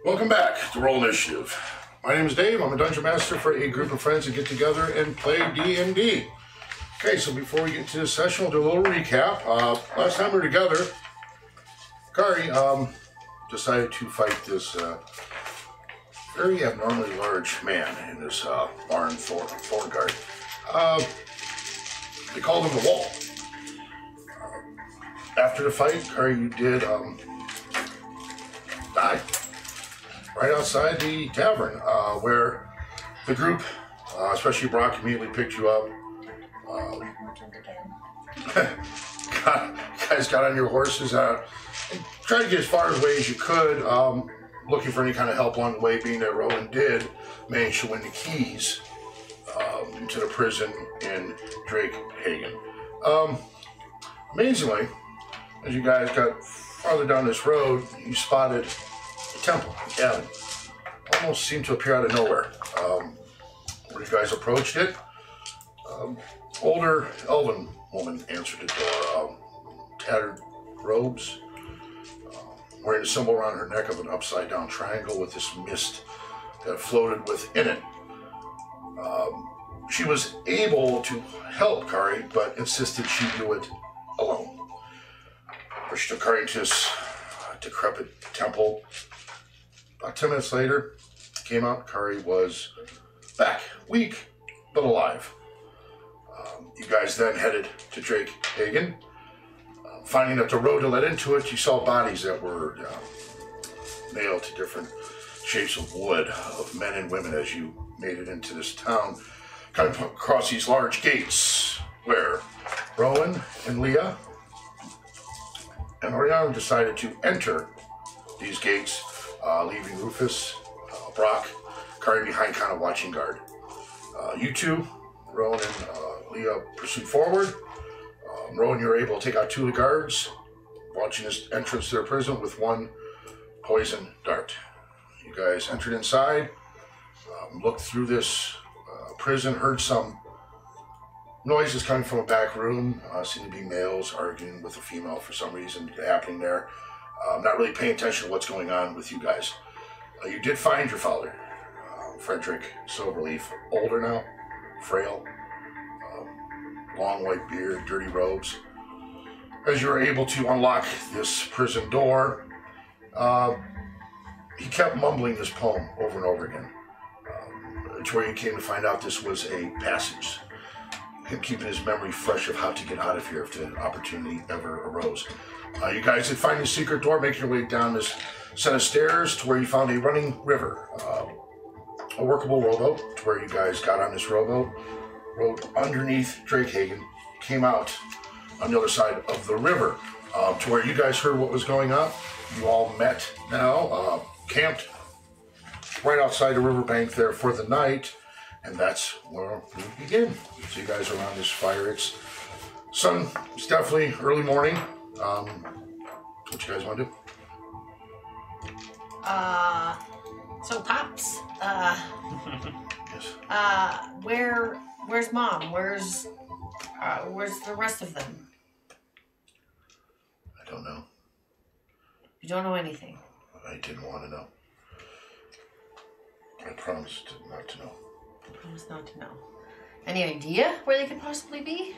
Welcome back to Roll Initiative. My name is Dave. I'm a dungeon master for a group of friends that get together and play D&D. Okay, so before we get to this session, we'll do a little recap. Last time we were together, Kari decided to fight this very abnormally large man in this barn foreguard. They called him the Wall. After the fight, Kari, you did die right outside the tavern, where the group, especially Brock, immediately picked you up. Guys got on your horses and tried to get as far away as you could, looking for any kind of help along the way, being that Rowan did manage to win the keys to the prison in Drake Hagen. Amazingly, as you guys got farther down this road, you spotted a temple, a cabin. Almost seemed to appear out of nowhere. When you guys approached it, older elven woman answered the door, tattered robes, wearing a symbol around her neck of an upside down triangle with this mist that floated within it. She was able to help Kari, but insisted she do it alone. She took Kari to this decrepit temple. About 10 minutes later, came out. Kari was back, weak but alive. You guys then headed to Drake Hagen. Finding that the road that led into it, you saw bodies that were nailed to different shapes of wood of men and women as you made it into this town. Kind of across these large gates where Rowan and Leah and Oriana decided to enter these gates, leaving Rufus, Brock, Kari behind, kind of watching guard. You two, Rowan and Leah, pursued forward. Rowan, you were able to take out two of the guards, watching his entrance to their prison with one poison dart. You guys entered inside, looked through this prison, heard some noises coming from a back room. Seemed to be males arguing with a female for some reason happening there. Not really paying attention to what's going on with you guys. You did find your father, Frederick Silverleaf, older now, frail, long white beard, dirty robes. As you were able to unlock this prison door, he kept mumbling this poem over and over again. To where you came to find out this was a passage. Him keeping his memory fresh of how to get out of here if the opportunity ever arose. You guys did find the secret door, making your way down this set of stairs to where you found a running river. A workable rowboat, to where you guys got on this rowboat, rode underneath Drake Hagen, came out on the other side of the river, to where you guys heard what was going on. You all met now, camped right outside the riverbank there for the night, and that's where we begin. So you guys are around this fire. It's definitely early morning. What you guys want to do? So Pops, Yes. where's Mom? Where's the rest of them? I don't know. You don't know anything. I didn't want to know. I promised not to know. I promise not to know. Any idea where they could possibly be?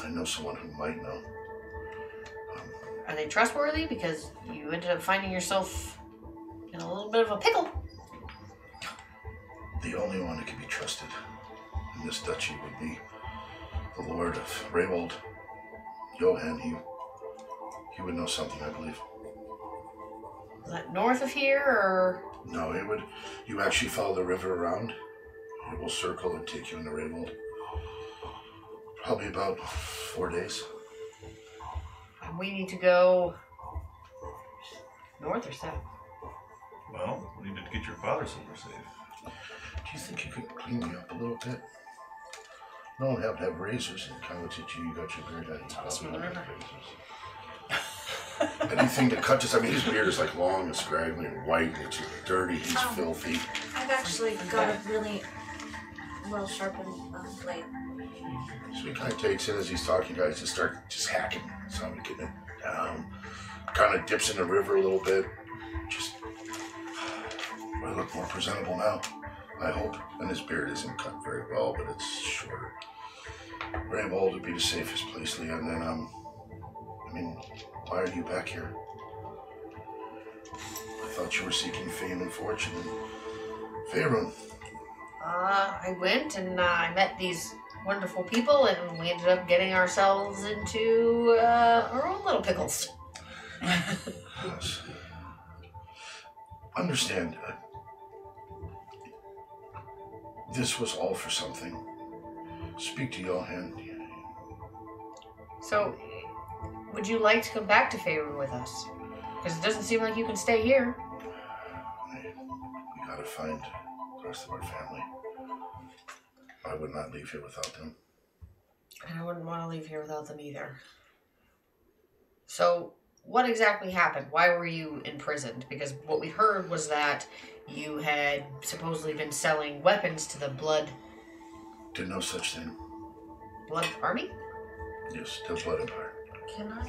I know someone who might know. Are they trustworthy? Because you ended up finding yourself in a little bit of a pickle. The only one that can be trusted in this duchy would be the Lord of Raywold, Johan. He would know something, I believe. Is that north of here, or? No, it would. You actually follow the river around. It will circle and take you into Raywold. Probably about 4 days. And we need to go north or south? Well, we need to get your father somewhere safe. Do you think you could clean me up a little bit? No one have to have razors. And kind of looks at you. You got your beard out. Toss him in the river. Anything to cut this. I mean, his beard is like long and scraggly and white. And it's dirty. He's filthy. I've actually got a really well sharpened blade. So he kind of takes it as he's talking. You guys just start hacking. So I'm getting it down. Kind of dips in the river a little bit. I look more presentable now, I hope. And his beard isn't cut very well, but it's shorter. Rainbow would be the safest place, Leah. And then, I mean, why are you back here? I thought you were seeking fame and fortune in Faerun. I went and I met these wonderful people, and we ended up getting ourselves into our own little pickles. Yes. Understand, this was all for something. Speak to Johan. So, would you like to come back to Faerun with us? Because it doesn't seem like you can stay here. We gotta find the rest of our family. I would not leave here without them. And I wouldn't want to leave here without them either. So, what exactly happened? Why were you imprisoned? Because what we heard was that you had supposedly been selling weapons to the Blood Did no such thing. Army? Yes, the Blood Empire. Can I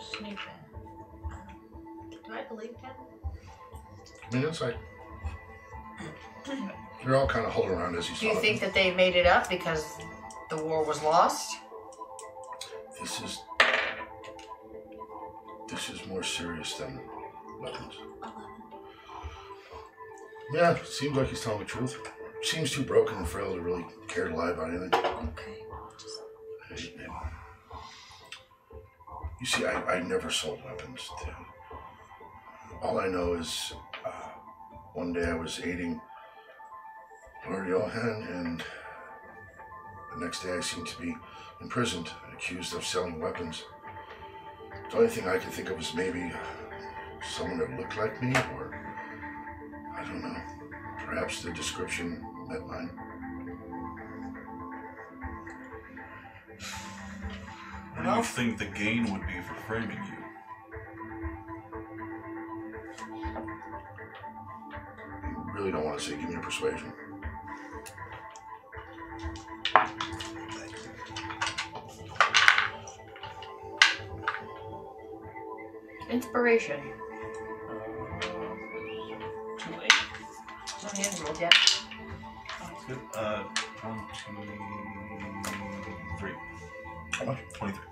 sneak in? Do I believe him? Come in inside. You're all kind of huddled around as he's Do you talking. think that they made it up because the war was lost? This is more serious than weapons. 11. Yeah, seems like he's telling the truth. Seems too broken and frail to really care to lie about anything. Okay. Just... You see, I never sold weapons. All I know is one day I was aiding Lord Johan, and the next day I seemed to be imprisoned and accused of selling weapons. The only thing I could think of was maybe someone that looked like me, or I don't know. Perhaps the description met mine. What do you think the gain would be for framing you? I really don't want to say. Give me a persuasion. Inspiration. Too late. No hands rolled yet. That's good. 23. How much? 23.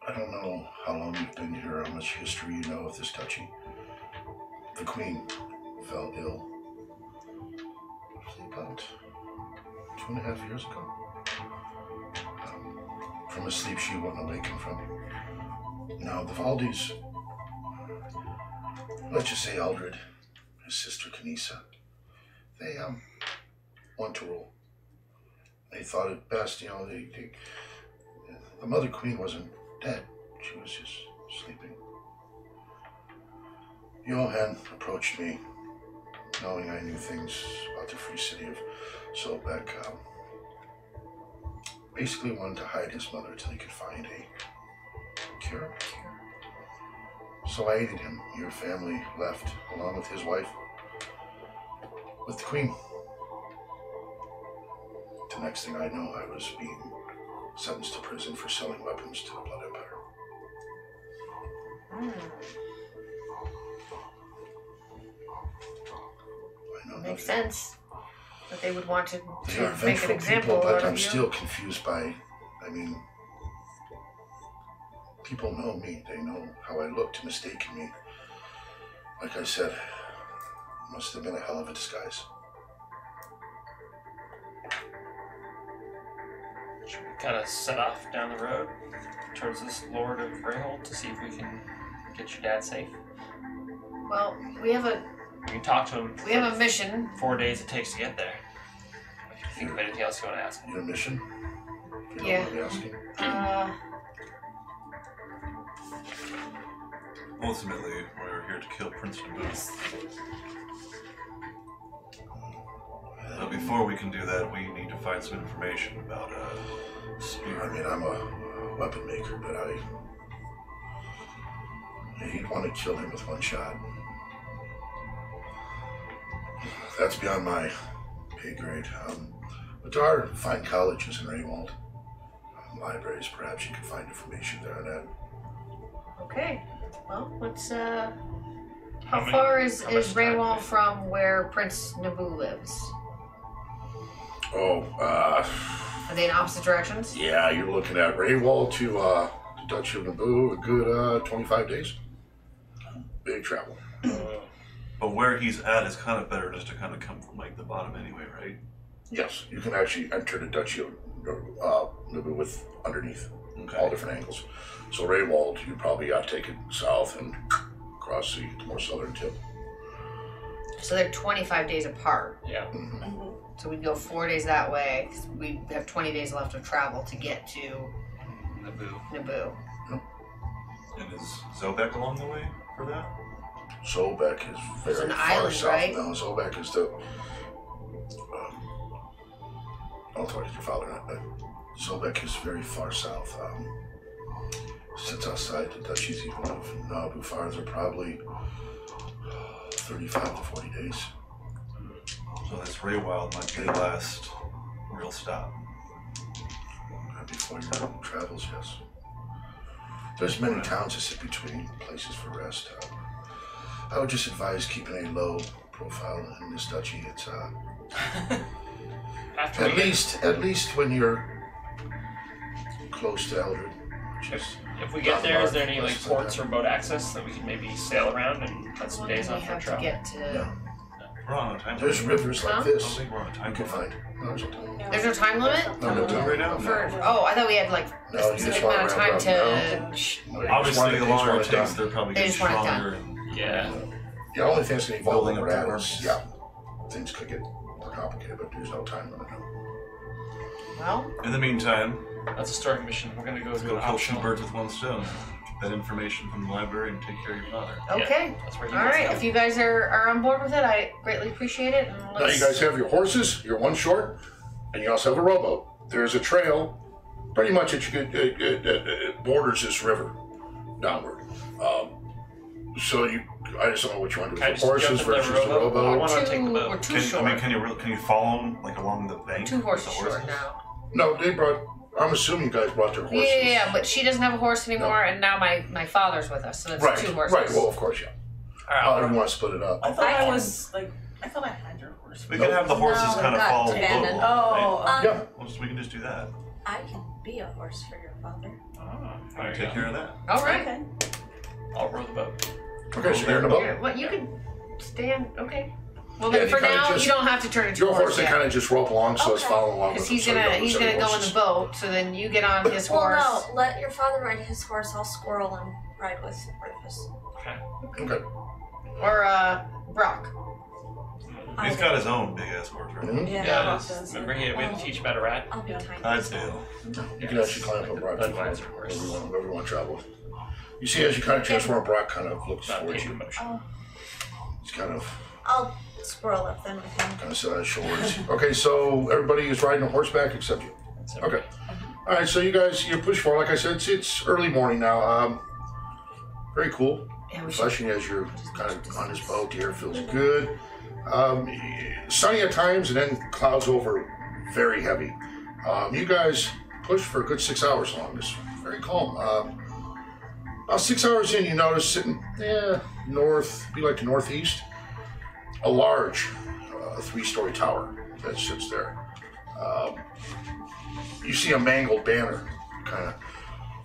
I don't know how long you've been here, how much history you know of this duchy. The Queen fell ill about 2.5 years ago. From a sleep she wasn't awakened from. Now, the Valdis, let's just say Eldred, his sister Kanisa, they want to rule. They thought it best, you know, the Mother Queen wasn't dead. She was just sleeping. Johan approached me, knowing I knew things about the free city of Solbeck. Basically wanted to hide his mother till he could find a cure. So I aided him. Your family left, along with his wife, with the Queen. The next thing I know, I was being sentenced to prison for selling weapons to the Blood Empire. I know Makes nothing. sense. That they would want to They are make an vengeful example people, out but of I'm you. still confused by, people know me. They know how I look to mistaken me. Like I said, it must have been a hell of a disguise. Should we kind of set off down the road towards this Lord of Greyhold to see if we can get your dad safe? Well, we have a We can talk to him. we have a mission. 4 days it takes to get there. If you think of anything else you want to ask him. Your mission? If you Yeah. don't mind me asking. Ultimately, we're here to kill Prince Naboo. But before we can do that, we need to find some information about spear. I mean, I'm a weapon maker, but he'd want to kill him with one shot. That's beyond my pay grade. But there are fine colleges in Raywald. Libraries, perhaps you can find information there on that. Okay. Well, let's how many- far is how much time Raywall do we- from where Prince Naboo lives? Oh, Are they in opposite directions? yeah, you're looking at Raywall to the Duchy of Naboo, a good 25 days. Big travel. But where he's at is kind of better just to kind of come from like the bottom anyway, right? Yes, you can actually enter the Duchy of Naboo with underneath Okay. all different angles. So Raywall, you probably take it south and cross the more southern tip. So they're 25 days apart. Yeah. So we go 4 days that way. 'Cause we have 20 days left of travel to get to Naboo. Naboo. And is Zobek along the way for that? Zobek is It's very an far island, south. right? No, Zobek is the. I'll talk to your father. Zobek is very far south. Sits outside the duchies even of Naboo farther, probably 35 to 40 days. So this Raywild might be the last real stop. Before your travels, yes. There's many towns that sit between places for rest. I would just advise keeping a low profile in this duchy. It's After at we get, least when you're close to Eldred. Which is if we get there, is there any like Places like ports that. or boat access that we can maybe sail around and cut some How long days do we off our have to travel? get to? Yeah. We're on a time There's limit. rivers Huh? like I don't this think we're on a you time can limit. find. No, there's no time. There's no time limit? No, no time. Right now? For, oh, I thought we had like No, a you specific just want amount of to time wrap to. up. No, you just Obviously, want the it- you just longer want it it takes, done. they're probably They getting just want it done. stronger. And Yeah. The only thing that's going to evolve Building over up that the is, armies. yeah, things could get more complicated, but there's no time limit. Well, In the meantime, That's a starting mission. We're gonna go let's do go an kill two optional. birds with one stone. Get that information from the library and take care of your father. okay. That's where he All wants right. to go. If you guys are on board with it, I greatly appreciate it. And Now let's, you guys have your horses, you're one short, and you also have a rowboat. There's a trail, pretty much it borders this river downward. So I just don't know what you want to do Can I with just the horses jump in the versus the rowboat? I rowboat. wanna take the boat. We're too short. Can you follow them like along the bank? Two with horses the short now. No, they brought. I'm assuming you guys brought their horses. Yeah, but she doesn't have a horse anymore, and now my father's with us, so that's Right, two horses. right. Well, of course, yeah. All I right. don't want to split it up. I thought I I can- was like, I thought I had your horse. We can have the horses No, kind of got follow the boat. abandoned. Oh, Right? Yeah. We can just do that. I can be a horse for your father. There you Take go. care of that. All right. okay. I'll row the boat. Okay, so you're in the boat. Yeah, what you can stand? Okay. Well, Yeah, then you for kinda now just- you don't have to turn into Your a horse, they yet. kind of just rope along, so it's Okay. following along Because with them. he's so you gonna don't go lose in any the boat, so then you get on his horse. Well, no, let your father ride his horse. I'll squirrel and ride with Rufus. horses. Okay. Or Brock. He's got his own big ass horse, right? Mhm. Yeah, Rock it is. does. Remember we had to teach him how to ride? I'll be Yeah. tiny. Clydesdale. You can actually climb up Like Brock the too, Budweiser horse. wherever you want to travel. You see, as you kind of transform, Brock kind of looks Not towards paper you. motion. Oh, He's kind of I'll squirrel up then with him. sit on his shoulders. Okay, so everybody is riding a horseback except you. So- Okay. All right, so you guys, you push forward. Like I said, it's early morning now. Very cool. Yeah, we should. Refreshing as you're kind of on this boat. The air feels good. Sunny at times, and then clouds over, very heavy. You guys push for a good 6 hours long. It's very calm. About 6 hours in, you notice sitting north, be like the northeast, a large 3-story tower that sits there. You see a mangled banner kind of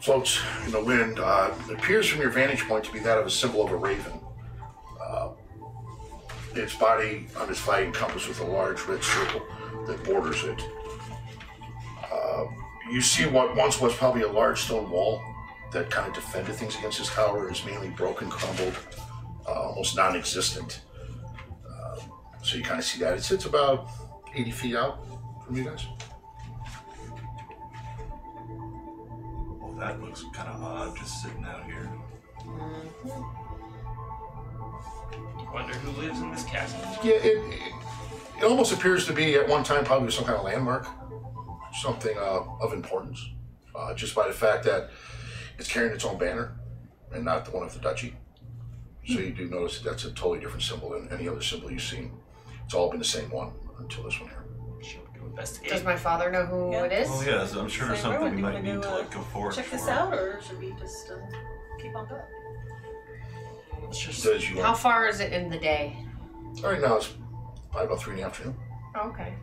floats in the wind. It appears from your vantage point to be that of a symbol of a raven. Its body on its flag encompassed with a large red circle that borders it. You see what once was probably a large stone wall that kind of defended things against this tower is mainly broken, crumbled, almost non-existent. So you kind of see that. It sits about 80 feet out from you guys. Well, that looks kind of odd, just sitting out here. Wonder who lives in this castle. Yeah, it almost appears to be at one time probably some kind of landmark, something of importance, just by the fact that it's carrying its own banner and not the one of the duchy. So you do notice that that's a totally different symbol than any other symbol you've seen. It's all been the same one until this one here. Should we go investigate? Does my father know who Yeah. it is? Well, yeah, so I'm sure Say, there's where something would we you might wanna need go, to like go forward check for. this out, or should we just? keep on going. Let's just. Says you How are. far is it in the day? Right now it's probably about 3 in the afternoon. Oh, okay.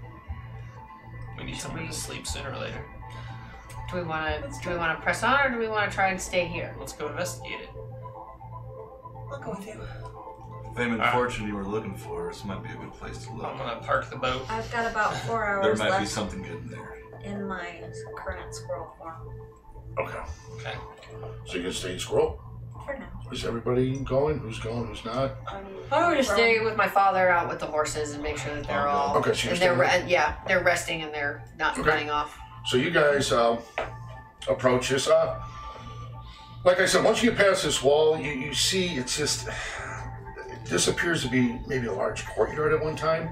We need somebody to sleep sooner or later. Do we want to press on, or do we want to try and stay here? Let's go investigate it. I'll go with you. Fame and fortune you were looking for, this might be a good place to look. I'm gonna park the boat. I've got about 4 There hours might be left something good in there. in my current squirrel form. Okay. Okay. So you can stay in squirrel? For now. Is everybody going? Who's going? Who's not? I would stay with my father out with the horses and make sure that they're all. Okay, so you're and they're staying they're resting and they're not Okay. running off. So you guys approach this. Like I said, once you get past this wall, you see it's just. This appears to be maybe a large courtyard at one time.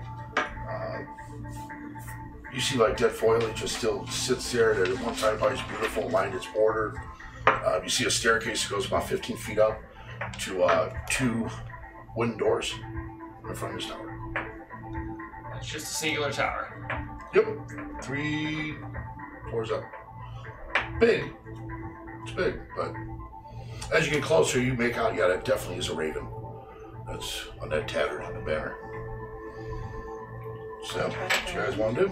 You see like dead foliage just still sits there that at one time probably is beautiful, lined its border. You see a staircase that goes about 15 feet up to 2 wooden doors in front of this tower. It's just a singular tower. Yep, 3 floors up. Big. It's big, but as you get closer, you make out, yeah, that definitely is a raven. That's on that tattered on the banner. So, what you guys want to do?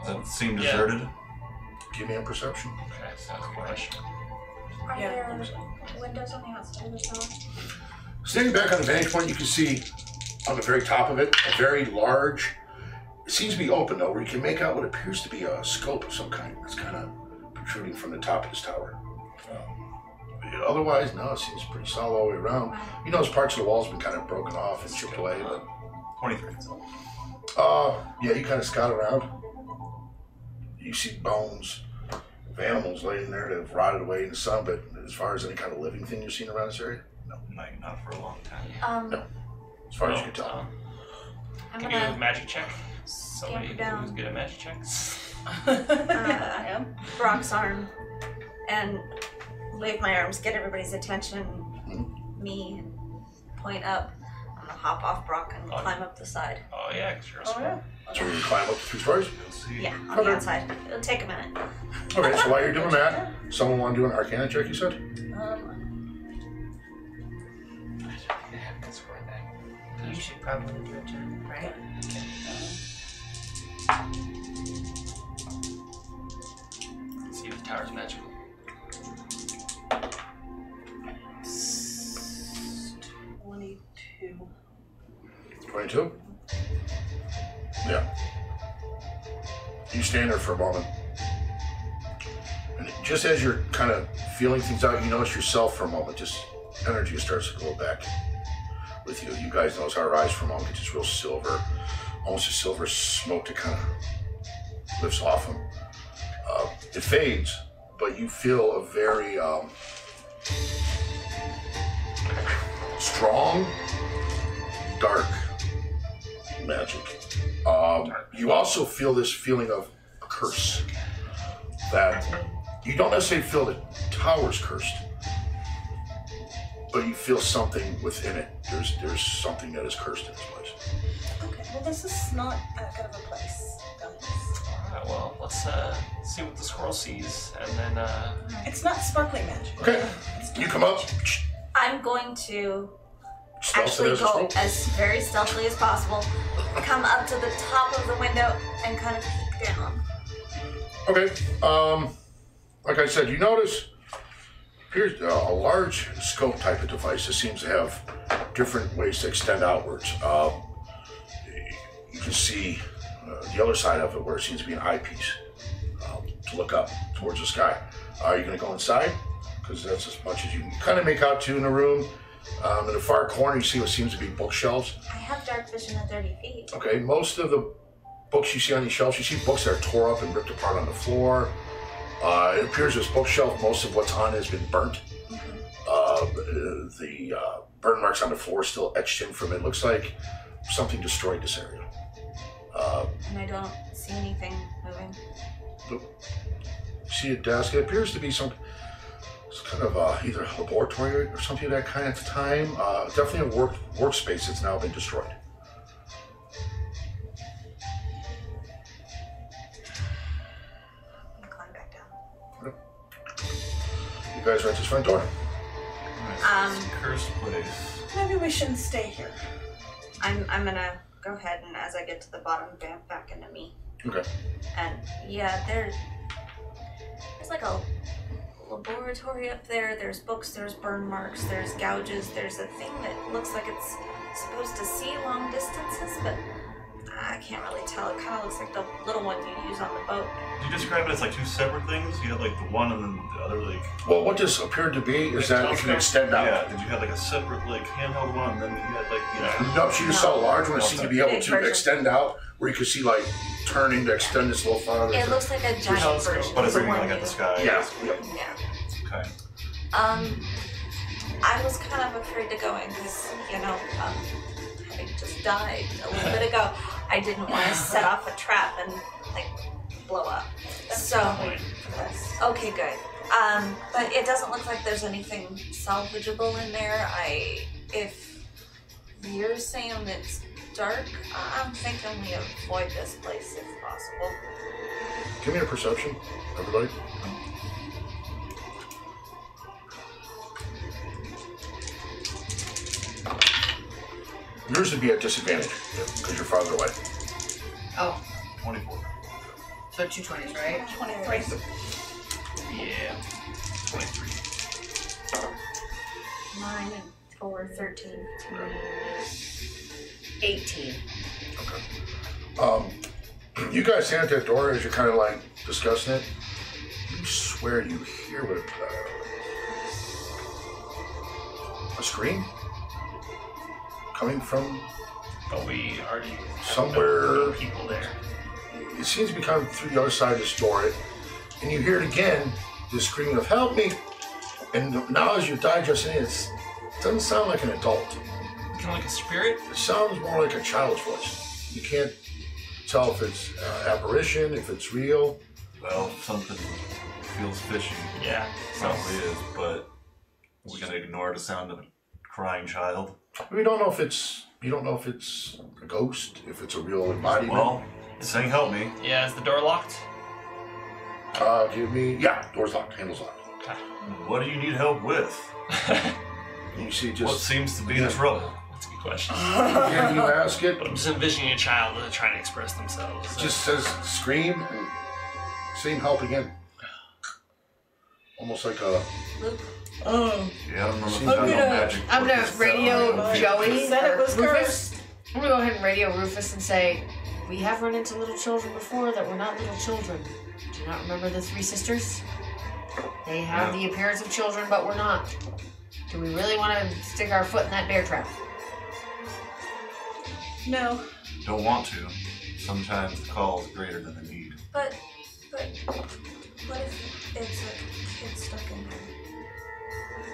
Does that seem Yeah. deserted? Give me a perception. Okay, sounds good. Are Yeah. there windows on the outside of the tower? Standing back on the vantage point, you can see on the very top of it a very large. It seems to be open though, where you can make out what appears to be a scope of some kind. That's kind of protruding from the top of this tower. Otherwise, no, it seems pretty solid all the way around. You notice parts of the walls have been kind of broken off and chipped away, but 23. yeah, you kind of scout around. You see bones of animals laying there that have rotted away in the sun, but as far as any kind of living thing you've seen around this area, no. Not for a long time. No. As far as you can tell. I'm Can you do a gonna magic check? Somebody scamper down. who's good at magic checks. I am. Brock's arm and wave my arms, get everybody's attention. Me, point up. I'm gonna hop off Brock and climb up the side. Oh yeah, because you're a Oh, squirrel. yeah. So you can climb up the 3 stories? You'll see. Yeah, on Okay. the outside. It'll take a minute. Okay, so while you're doing that, someone want to do an Arcana check, you said? You should probably do it too, right? See if the tower's magical. 22. 22? Yeah. You stand there for a moment. And just as you're kind of feeling things out, you notice yourself for a moment, just energy starts to go back with you. You guys notice how her eyes for a moment get just real silver, almost a silver smoke that kind of lifts off them. It fades, but you feel a very strong, dark magic. You also feel this feeling of a curse that you don't necessarily feel the tower's cursed, but you feel something within it. There's something that is cursed in this place. Okay, well, this is not that good of a place, guys. Alright, well, let's see what the squirrel sees, and then It's not sparkling magic. Okay, you come up, I'm going to stealth actually it as a go scroll. as very stealthily as possible, come up to the top of the window and kind of peek down. Okay, like I said, you notice here's a large scope type of device that seems to have different ways to extend outwards. You can see the other side of it where it seems to be an eyepiece to look up towards the sky. Are you going to go inside? Because that's as much as you can kind of make out to in the room. In the far corner, you see what seems to be bookshelves. I have dark vision at 30 feet. Okay, most of the books you see on these shelves, you see books that are tore up and ripped apart on the floor. It appears this bookshelf, most of what's on it has been burnt. The burn marks on the floor still etched in from it. Looks like something destroyed this area. And I don't see anything moving. You see a desk. It appears to be some kind of either a laboratory or something of that kind at the time. Definitely a workspace that's now been destroyed. I'm gonna climb back down. You guys are at this front door. It's a cursed place. Maybe we shouldn't stay here. I'm gonna go ahead and as I get to the bottom, vamp back into me. Okay. And yeah, there's like a laboratory up there. There's books, there's burn marks, there's gouges, there's a thing that looks like it's supposed to see long distances, but I can't really tell. It kind of looks like the little one you use on the boat. Did you describe it as like two separate things? You had like the one and then the other like... Well, what this appeared to be is that it can extend out. Yeah, did you have like a separate like handheld one and then you had like, you know... No, she just saw a large one. It seemed to be able Big to version. extend out, where you could see like turning to extend this little farther. It looks like a giant telescope. version. But it's of looking the like one at the you- sky. Yeah. Yeah. Okay. I was kind of afraid to go in because, having just died a little bit ago, I didn't want to set off a trap and, like, blow up. Okay, good. But it doesn't look like there's anything salvageable in there. If you're saying it's dark, I'm thinking we avoid this place if possible. Give me a perception, everybody. Yours would be at disadvantage because you're farther away. Oh, 24. so 2 20s, right? 23. Yeah. 23. 9 and 4, 13. 18. Okay. You guys stand at that door as you're kind of like discussing it. You swear you hear what a scream coming from But we already have Somewhere- no people there. it seems to be coming through the other side of this door, and you hear it again, this screaming of "Help me!" And now, as you're digesting it, it doesn't sound like an adult. Kind of like a spirit? It sounds more like a child's voice. You can't tell if it's apparition, if it's real. Well, something feels fishy. Yeah. Probably is, but we're gonna ignore the sound of a crying child. We don't know if it's. You don't know if it's a ghost, if it's a real embodiment. Well, it's saying help me. Yeah, is the door locked? Give me. Yeah, door's locked, handle's locked. What do you need help with? And you see What just. seems to be the trouble? That's a good question. Can you ask it? But I'm just envisioning a child trying to express themselves. It just says scream and same help again. Almost like a. Luke? Oh. Yeah, I don't remember if I'm there's no gonna- magic. I'm gonna works radio that way. Joey. Said it or was Rufus. cursed. I'm gonna go ahead and radio Rufus and say, we have run into little children before that were not little children. Do you not remember the 3 sisters? They have the appearance of children, but we're not. Do we really want to stick our foot in that bear trap? No. Don't want to. Sometimes the call is greater than the need. But, what if it's a kid stuck in there?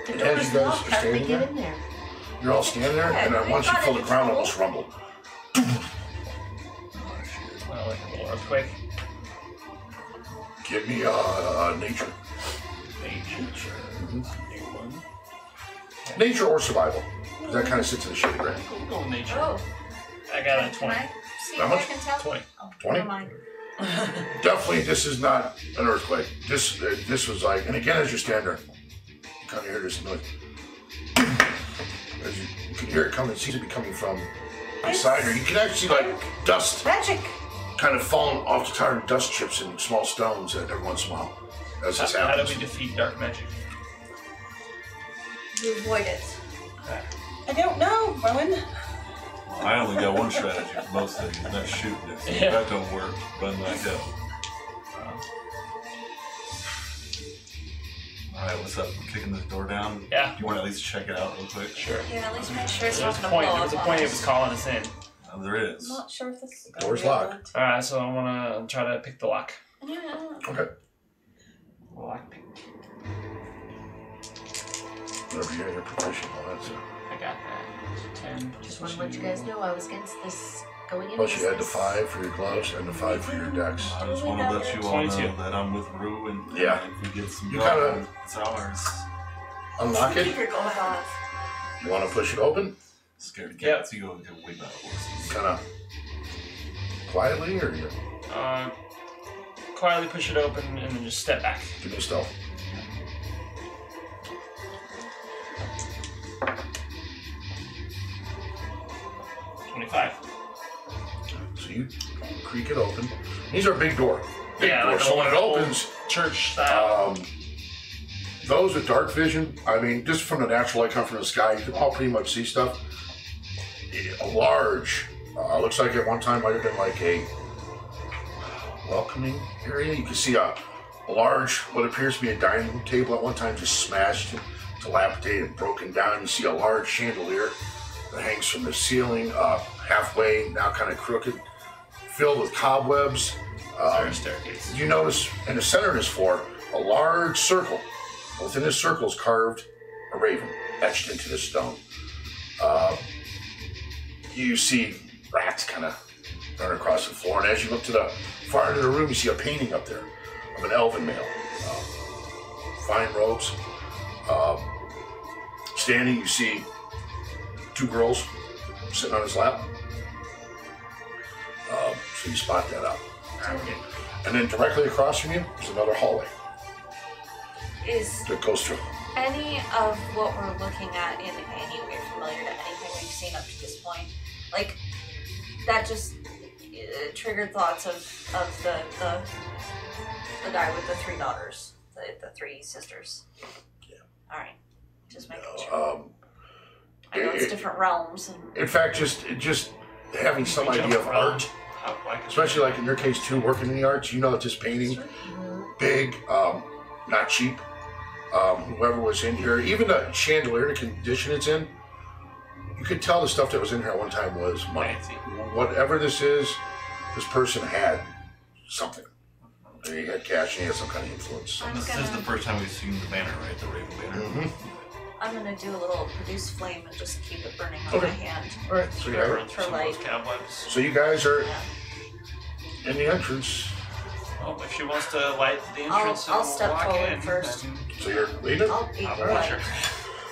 The And as door's you guys locked. are How did they standing get there? in there? You're all standing there, and then once you feel the ground almost rumble. Well, like a little earthquake. Give me nature. Nature. Mhm. New one. Nature or survival. 'Cause that kind of sits in the shade of ground. We'll go with nature. Oh, I got a can 20. I see How if I much? can tell? 20. Oh, 20? never mind. Definitely, this is not an earthquake. This was like, and again, as you stand there, you kind of hear this noise. As you can hear it coming, it seems to be coming from beside her. You can actually see like dust Magic. kind of falling off the tire, dust chips and small stones every once in a while as this How do happens. we defeat dark magic? You avoid it. I don't know, Rowan. I only got one strategy for most things, and that's shooting it. So if Yeah. that don't work, run back up. Alright, what's up? We're kicking this door down. Yeah. You want to at least check it out real quick? Sure. Yeah, at least make sure it's There not was a gonna point. blow There was a up point on it was us. calling us in. There is. I'm not sure if this is Door's locked. Alright, so I wanna try to pick the lock. Yeah. Okay. Lock pick. Whatever you're proficient on that. So. I got that. 10. Just want to let you guys know I was against this going into Plus, you had the this. 5 for your gloves and the 5 for your dex. I just want to let you all 22. know that I'm with Rue, and Yeah. if we get some You gold, kinda- it's ours. Unlock it. Keep your gold off. You want to push it open? Scared of cats, you go get way better horses. Kind of quietly, or you Quietly push it open and then just step back. give me a stealth. 25. So you creak it open. These are big door. Big Yeah, door. like So when it old opens, church style. those with dark vision, I mean, just from the natural light coming from the sky, you can all pretty much see stuff. A large, looks like at one time might have been like a welcoming area. You can see a large, what appears to be a dining room table at one time just smashed, dilapidated, broken down. You see a large chandelier that hangs from the ceiling halfway, now kind of crooked, filled with cobwebs. There's a staircase. You notice in the center of this floor, a large circle. Within this circle is carved a raven etched into the stone. You see rats kind of run across the floor, and as you look to the far end of the room, you see a painting up there of an elven male. Fine robes. Standing, you see 2 girls sitting on his lap. So you spot that out. And then directly across from you is another hallway Is that goes through. any of what we're looking at in any way familiar to anything we've seen up to this point? Like, that just triggered thoughts of the guy with the 3 daughters, the 3 sisters. Yeah. All right, just making sure. I know it's different realms. And In fact, just having some idea of art, especially like in your case too, working in the arts, you know that this painting, big, not cheap. Whoever was in here, even the chandelier, the condition it's in, you could tell the stuff that was in here at one time was money. Whatever this is, this person had something. He had cash and he had some kind of influence. This is the first time we've seen the banner, right? The Raven banner. Mm-hmm. I'm gonna do a little produce flame and just keep it burning on my hand. All right, so you have it. Run through some of those cobwebs. So you guys are Yeah. in the entrance. Well, if she wants to light the I'll entrance and step walk forward in, first. then So you're leaving? I'll be I'll quiet. watch her.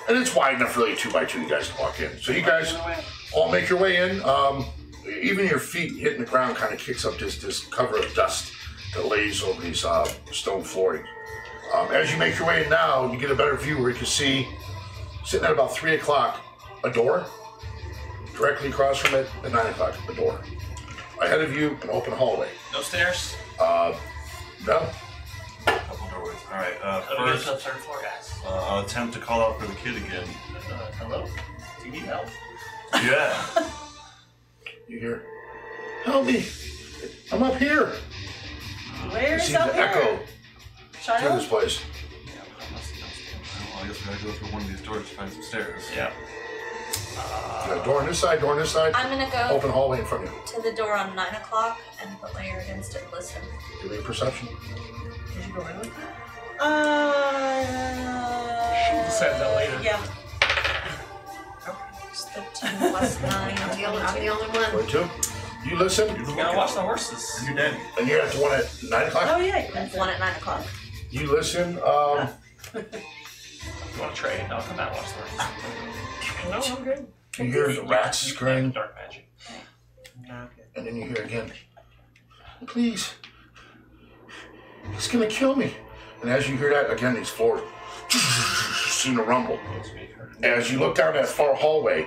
And it's wide enough for really 2x2 you guys to walk in. So you guys all make your way in. Even your feet hitting the ground kind of kicks up this cover of dust that lays over these stone flooring. As you make your way in now, you get a better view where you can see, sitting at about 3 o'clock, a door. Directly across from it, at 9 o'clock, a door. Ahead of you, an open hallway. No stairs. No? Couple doorways. All right. How do we get to First, the 3rd floor, guys? I'll attempt to call out for the kid again. Hello? Do you need help? Yeah. You hear, help me! I'm up here! You Where's seem up to here? echo through this Child? place. Yeah, I must see downstairs. Well, I guess we gotta go through one of these doors to find some stairs. Yeah. You got a door on this side, door on this side, I'm gonna go open hallway in front of you. to the door on 9 o'clock and put my ear against it and listen. Give me a perception. Did you go in with that? She'll decide that later. Yeah. It's the 2 plus 9. I'm the only one. 22. You listen, You're the You gotta one watch kid. the horses. You're daddy. and you're at the one at 9 o'clock. Oh yeah. And 1 at 9 o'clock. You listen, If you want to trade, I'll come out and watch the horses. No, I'm good. you hear the rats You can scream, have dark magic. and then you hear again, please, he's gonna kill me. And as you hear that, again, these floors seem to rumble. As you look down that far hallway,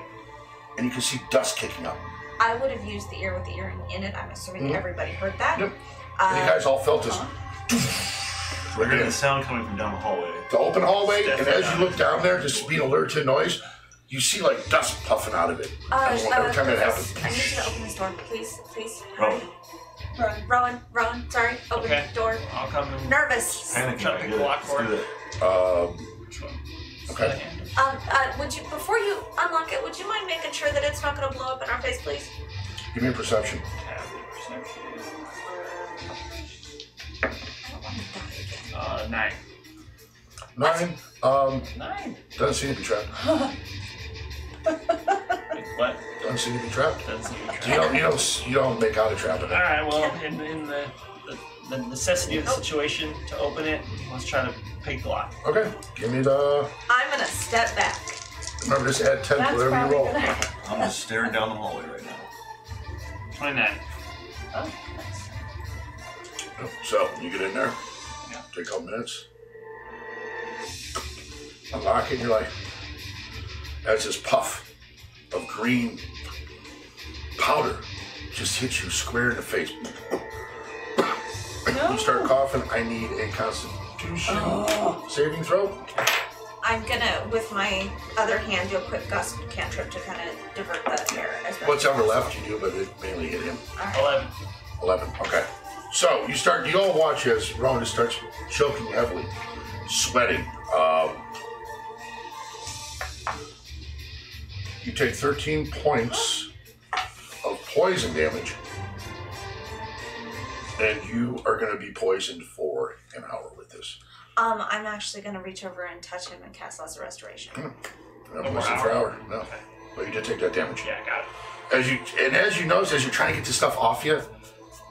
and you can see dust kicking up. I would have used the ear with the earring in it. I'm assuming everybody heard that. Yep. And you guys all felt this. We're hearing the sound coming from down the hallway. The open hallway, and as you look down there, just being alerted to noise, you see like dust puffing out of it. Every time that happens. I need you to open this door, please, please. Rowan. Rowan, sorry, open Okay. the door. I'll come and Nervous. Panicking. Try to I pick get the it. lock Let's for do it. that. Okay. Would you, before you unlock it, would you mind making sure that it's not going to blow up in our face, please? Give me a perception. Perception. I don't want to die again. 9. 9. 9. Doesn't seem to be trapped. Wait, what? Doesn't seem to be trapped. Doesn't seem to be You don't make out a trap in it. Alright, well, in the necessity of the situation to open it, let's try to pick the lock. Okay. Give me the. I'm going to step back. Remember, just add 10 to That's whatever you probably roll. gonna. I'm just staring down the hallway right now. 29. Oh, nice. So you get in there. Yeah. Take a couple minutes. Unlock it, and you're like, as this puff of green powder just hits you square in the face. No. You start coughing. I need a Constitution saving throw. I'm gonna, with my other hand, do a quick gust cantrip to kind of divert the air. As best What's as ever left possible. you do, but it mainly hit him. Alright. 11. 11. Okay. So you all watch as Ronan starts choking heavily, sweating. You take 13 points of poison damage, and you are going to be poisoned for an hour with this. I'm actually gonna reach over and touch him and cast Lesser Restoration. Not more poisoned for an hour? hour. No. But you did take that damage. Yeah, got it. As you notice, as you're trying to get this stuff off you,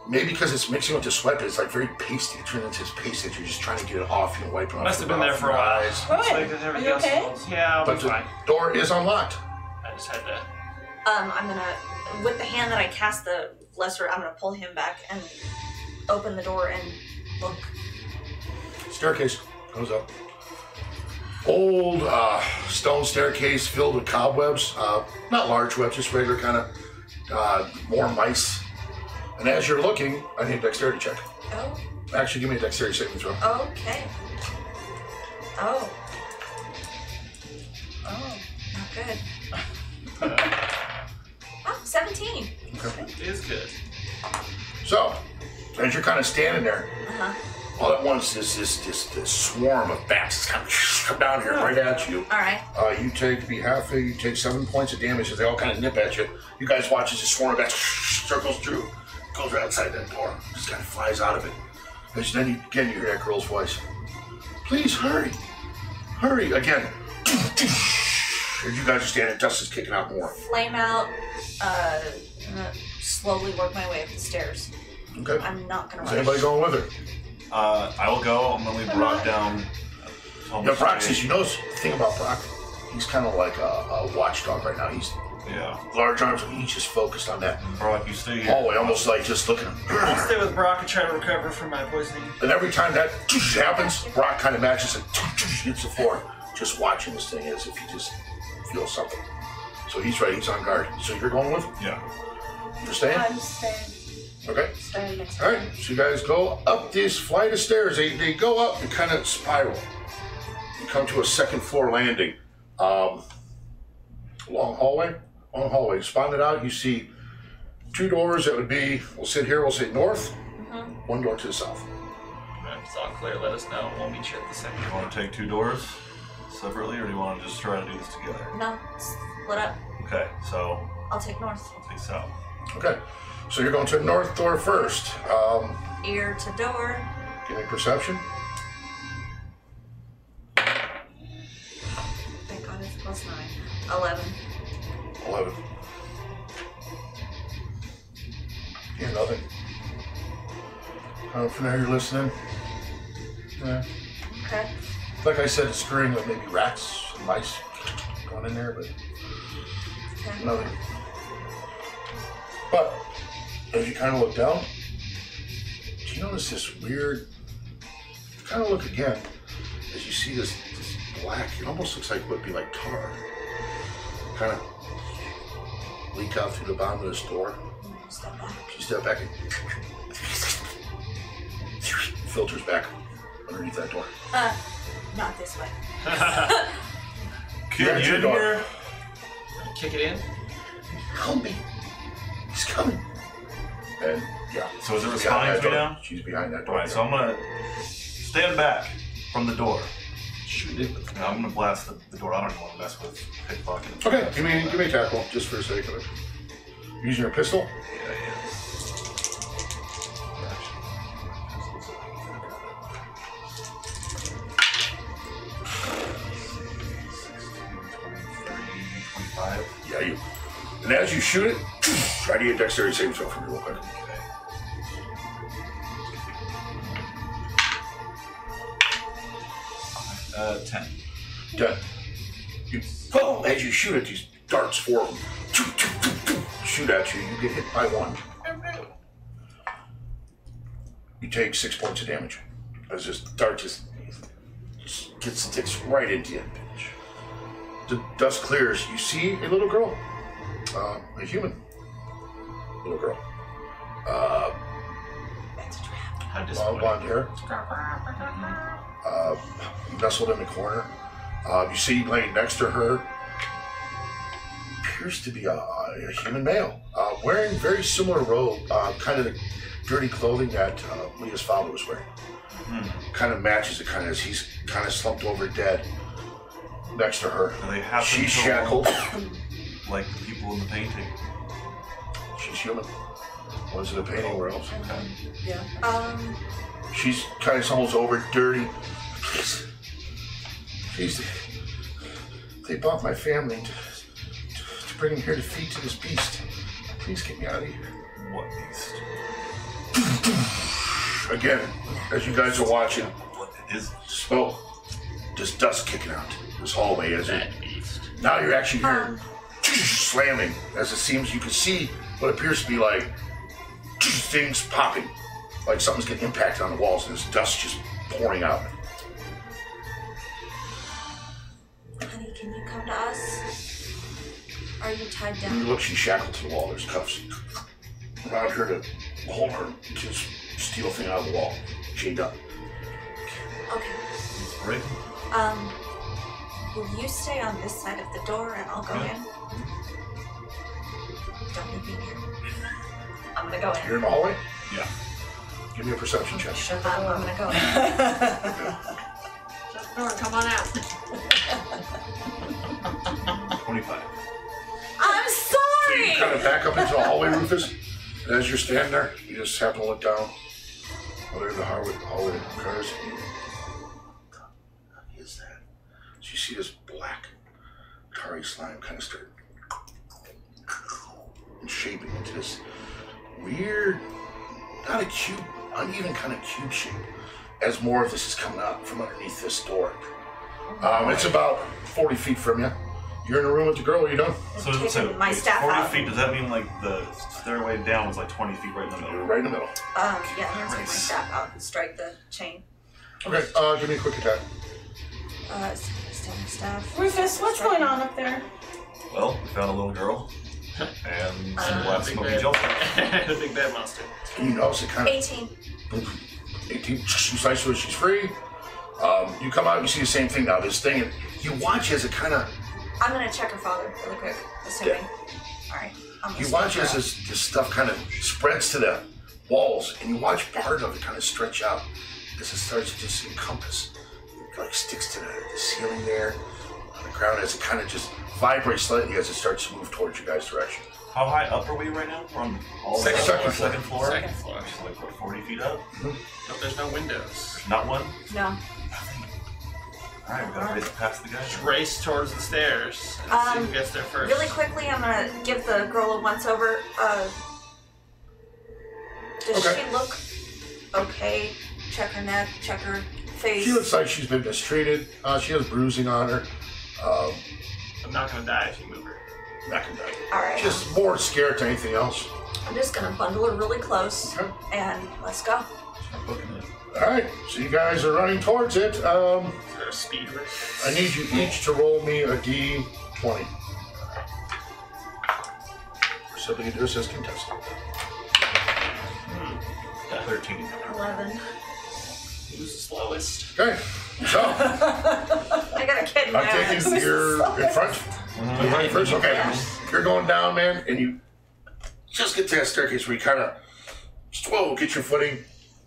maybe because it's mixing with the sweat, but it's like very pasty. It turns into this paste that you're just trying to get it off, wipe it off. Must have your been there mouth for a and while. eyes. It's Good. like that Are everything you else okay? was. Yeah, I'll But be the fine. door is unlocked. I just had to. I'm gonna, with the hand that I cast the Lesser, I'm gonna pull him back and open the door and look. Staircase goes up. Old stone staircase filled with cobwebs. Not large webs, just regular kind of more mice. And as you're looking, I need a dexterity check. Oh, Actually, give me a dexterity saving throw. okay. Oh. Oh, not good. Oh, 17. Okay. It is good. So, as you're kind of standing there, Uh-huh. all at once, this swarm of bats kind of come down here right at you. Alright. You take 7 points of damage as they all kind of nip at you. You guys watch as this swarm of bats circles through, goes right outside that door, just kind of flies out of it. And then you hear that girl's voice. Please hurry, hurry again. And you guys are standing, dust is kicking out more. Flame out. I'm gonna slowly work my way up the stairs. Okay. I'm not gonna Is rush. anybody going with her? I will go. I'm gonna leave Brock down. Yeah, Brock says, you know the thing about Brock? He's kind of like a watchdog right now. He's Yeah. large arms and he's just focused on that Brock, you stay here. hallway, almost like just looking. I'll stay with Brock and try to recover from my poisoning. And every time that happens, Brock kind of matches it, hits the floor, just watching this thing as if he just feels something. So he's ready, he's on guard. So you're going with him? Yeah. You're staying? I'm staying. Okay. Staying next All right, so you guys go up this flight of stairs. They go up and kind of spiral. You come to a second floor landing. Long hallway. Spawn it out. You see 2 doors that would be, we'll sit here, we'll say north. 1 door to the south. If it's all clear, let us know. We'll meet you at the second You want to take 2 doors separately, or do you want to just try to do this together? No, split up. Okay, so I'll take north. I'll take south. Okay, so you're going to the north door first. Ear to door. Give me perception. Thank God it's +9. 11. 11. Yeah, nothing. From there, you're listening. Yeah. Okay. Like I said, a scurrying of maybe rats and mice going in there, but Okay. nothing. But as you kind of look down, do you notice this weird? Kind of look again as you see this black. It almost looks like would be like tar. Kind of leak out through the bottom of this door. Step back. You step back and filters back underneath that door. Not this way. Kid, Yeah, you in door. here? Kick it in. Help me! He's coming. And yeah. So is it she's responding behind to me that door. now? She's behind that door. Alright, so I'm gonna stand back from the door. Shoot it. And I'm gonna blast the door. I don't even want to mess with pickpocket. Okay, give me a tackle just for the sake of it. Using your pistol. Yeah, yeah. Yeah, you. And as you shoot it, try to get dexterity saving throw from me real quick. 10. 10. You, oh, as you shoot it, these darts form. Shoot at you. You get hit by 1. You take 6 points of damage. As this dart just sticks right into you. The dust clears. You see a little girl, a human. little girl. That's a trap. How Long disappointing. blonde hair. Nestled in the corner. You see laying next to her appears to be a human male, wearing very similar robe, kind of the dirty clothing that Leah's father was wearing. Kind of matches it, kind of as he's kind of slumped over dead next to her. And they happen She's to shackled. look like the people in the painting. She's human. Was it a painting or else? Yeah. She's kind of almost over, dirty. Please, they bought my family to bring him here to feed to this beast. Please get me out of here. What beast? Again, as you guys are watching, What is it? smoke, just dust kicking out this hallway as it. That beast. Now you're actually hearing slamming as it seems you can see what appears to be like things popping, like something's getting impacted on the walls and there's dust just pouring out. Honey, can you come to us? Are you tied You down? look, she's shackled to the wall. There's cuffs around her to hold her to steal thing out of the wall. Chained up. Okay. Right? Will you stay on this side of the door and I'll go in? Don't leave me here. I'm gonna go You're in. in the hallway? Yeah. Give me a perception check. Shut the I'm door. gonna go in. Shut the door. Come on out. 25. I'm So you sorry! kind of back up into the hallway, Rufus, and as you're standing there, you just happen to look down. Oh, there's the hallway occurs. What is that? So you see this black, tarry slime kind of start shaping into this weird, not a cube, uneven kind of cube shape, as more of this is coming out from underneath this door. It's about 40 feet from you. You're in a room with the girl. What are you doing? So, Taking my it's staff 40 out. feet, does that mean like the stairway down is like 20 feet right in the You're middle? right in the middle. Yeah, I'm gonna take my staff out and strike the chain. Okay, give me a quick attack. Staff. Rufus, what's going on up there? Well, we found a little girl and some black Big smoky bad- gelatin. Big bad monster. And you notice it kind of 18. 18, you slice her, she's free. You come out, you see the same thing now. This thing, and you watch as it kind of, I'm gonna check her father really quick, assuming. Alright. you watch as this stuff kind of spreads to the walls, and you watch part of it kind of stretch out as it starts to just encompass. It like sticks to the ceiling there, on the ground, as it kind of just vibrates slightly as it starts to move towards you guys' direction. How high up are we right now? We're on all the way Second up, floor. second floor? Second floor. Like what, 40 feet up? No, there's no windows. Not one? No. Alright, we gotta race past the guy. Race towards the stairs and see who gets there first. Really quickly, I'm gonna give the girl a once over. Does Okay. she look okay? Check her neck, check her face. She looks like she's been mistreated. She has bruising on her. I'm not gonna die if you move her. Not gonna die. Alright. Just more scared than anything else. I'm just gonna bundle her really close Okay. and let's go. I'm booking it. All right, so you guys are running towards it. Is there a speed race? I need you each to roll me a d20. We're simply going to do this as contestant. 13. 11. Who's the slowest? Okay, so I got a kid in I'm there. taking you're in front. You're running first. Okay, you're going down, man, and you just get to that staircase where you kind of get your footing.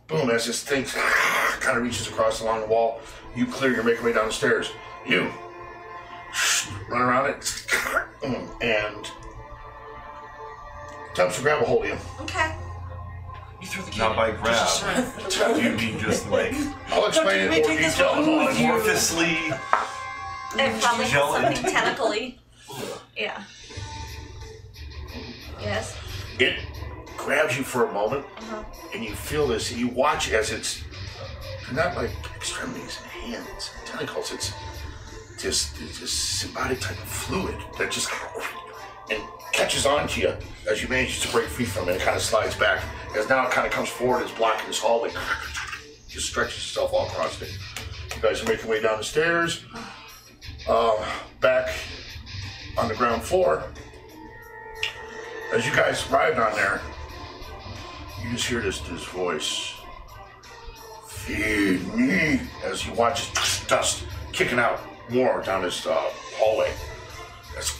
Boom! As this thing kind of reaches across along the wall, you clear. You're making your way down the stairs. You run around it and attempts to grab a hold of you. Okay. You threw the kid. Not by grab. Just You mean just like I'll explain it in more detail. amorphously? It probably has Gelatin. something tentacly. Yeah. Yes. It grabs you for a moment, and you feel this, and you watch as it's not like extremities and hands and tentacles, it's just symbiotic type of fluid that just and catches onto you as you manage to break free from it. It kind of slides back as now it kind of comes forward, it's blocking this hallway, just stretches itself all across it. You guys are making your way down the stairs, back on the ground floor. As you guys arrive down there, you just hear this voice. Feed me. As you watch dust kicking out more down this hallway. As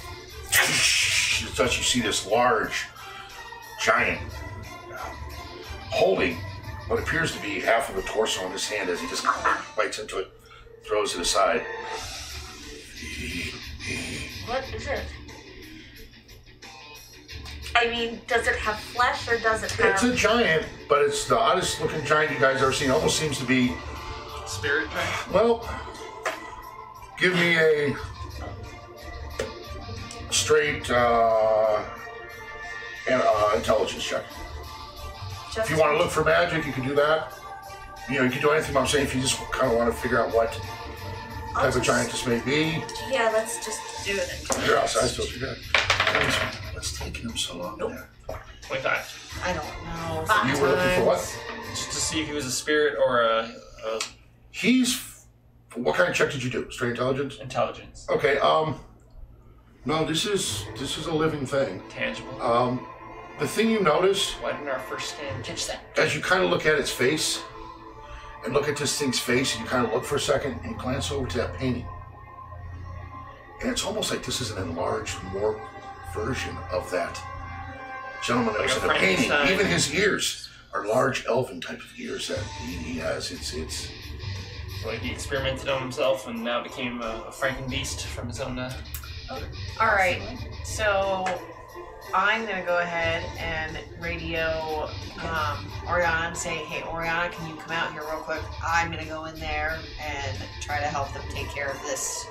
you see this large giant holding what appears to be half of a torso in his hand as he just bites into it, throws it aside. What is it? I mean, does it have flesh or does it have... It's a giant, but it's the oddest looking giant you guys ever seen. Almost seems to be... Spirit giant? Well, give me a straight intelligence check. If you want to look for magic, you can do that. You know, you can do anything I'm saying if you just kind of want to figure out what type of giant this may be. Yeah, let's just do it. You're outside still, so you're good. What's taking him so long there? 25. I don't know. You were looking for what? Just to see if he was a spirit or a He's... What kind of check did you do? Straight intelligence? intelligence. Okay, no, this is a living thing. Tangible. The thing you notice, Why didn't our first stand catch that? as you kind of look at its face, and look at this thing's face, and you kind of look for a second, and you glance over to that painting. And it's almost like this is an enlarged, more version of that gentleman that Like was a in the painting. Frankenstein. Even his ears are large elven type of ears that he has. It's Like he experimented on himself and now became a Frankenbeast from his own. All right, so I'm gonna go ahead and radio Oriana and say, "Hey, Oriana, can you come out here real quick? I'm gonna go in there and try to help them take care of this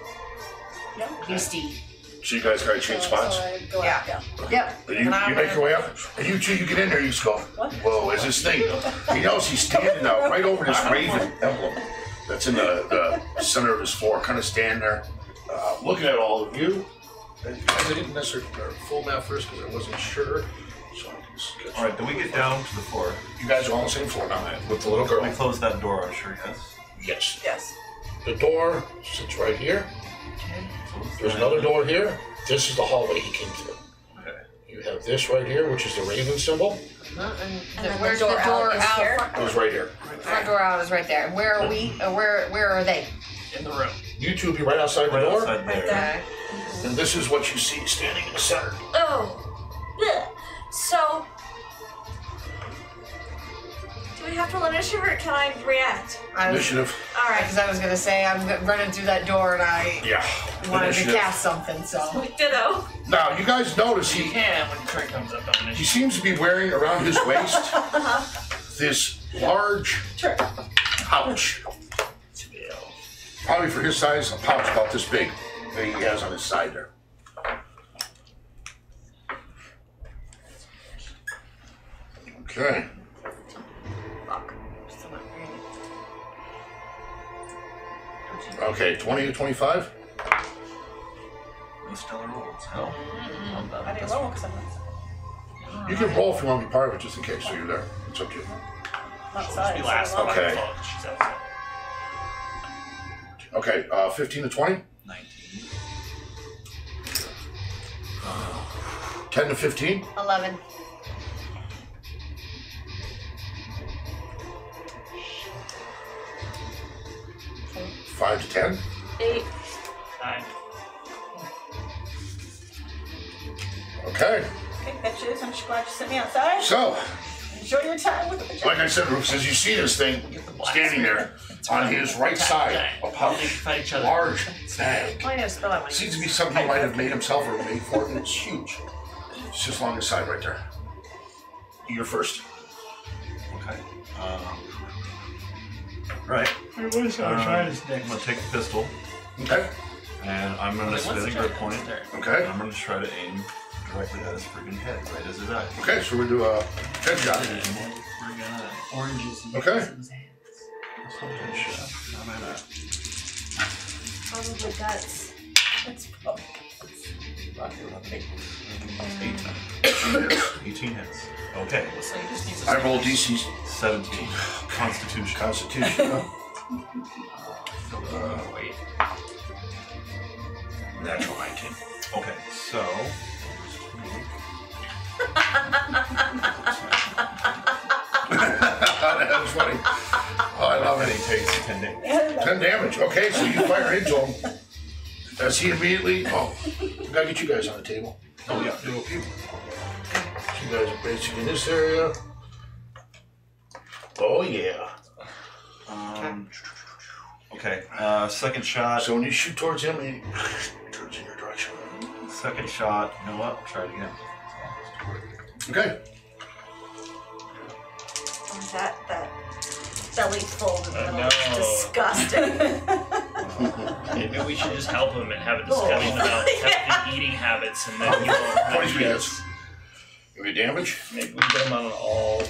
beastie." so you guys gotta change spots. So I go out, yeah. Yep. And you make your way up, and you two, you get in there, you just go, whoa, is this thing? He knows he's standing right over this raven emblem that's in the center of his floor, kind of standing there, looking at all of you. And I didn't necessarily full map first because I wasn't sure. So I can just get Alright, do we get down to the floor? You guys are all on the same floor now, with the little girl. We close that door, I'm sure, yes? Yes. Yes. The door sits right here. There's another door here. This is the hallway he came through. Okay. You have this right here, which is the raven symbol. And then where's the door the door out is out? here? It's right here. Front door out is right there. Where are we? Where are they? In the room. You two will be right outside the Right door. outside there. Okay. And this is what you see standing in the center. Oh. Blech. So... Do we have to roll initiative or can I react? Initiative. Alright. Because I was gonna say I'm running through that door and I Yeah. wanted Initiative. to cast something. So Ditto. Now, you guys notice You he can when Kurt comes up on he initiative. seems to be wearing around his waist this large Sure. pouch. Probably for his size, a pouch about this big that he has on his side there. Okay. fuck. Still not ready. Okay, 20 to 25? No stellar rolls, hell. I didn't roll because I'm You can roll if you want to be part of it, just in case, so you're there. It's up to you. outside. Be so last I'm one. Okay. She's outside. Okay, 15 to 20? 19. 10 to 15? 11. Five to 10? 8. 9. Okay. Okay, bitches. I'm just glad you sent me outside. So, Enjoy your time with the bitches. like I said, Rufus, as you see this thing standing there on his right side, a They pouch, fight each other. large bag. Why did I spell that one? Seems to be something he might have made himself or made for it, and it's huge. It's just along his side right there. You're first. Okay. Right. Everybody's gonna try his I'm gonna take the pistol Okay. and I'm gonna spin a grip point. Okay. And I'm gonna try to aim directly at his freaking head, right as his eyes. Okay, so we do a headshot. We're gonna Oranges. Okay. headshot. How about that? Probably guts. It's probably. 18 hits. Okay. So he just needs I roll DC 17. Constitution. Constitution. wait. Natural 19. Okay, so That's funny. Oh, I love And it. he takes 10 damage. 10 damage. Okay, so you fire into him. As he immediately. Oh, I gotta get you guys on the table. Oh, yeah. So you guys are basically in this area. Oh, yeah. Okay, second shot. So when you shoot towards him, he turns in your direction. Second shot. You know what? Try it again. Okay. That belly fold in the middle. No. Disgusting. Maybe we should just help him and have a discussion about healthy eating habits, and then you will. 23 hits. Give me damage. Maybe we get him on an all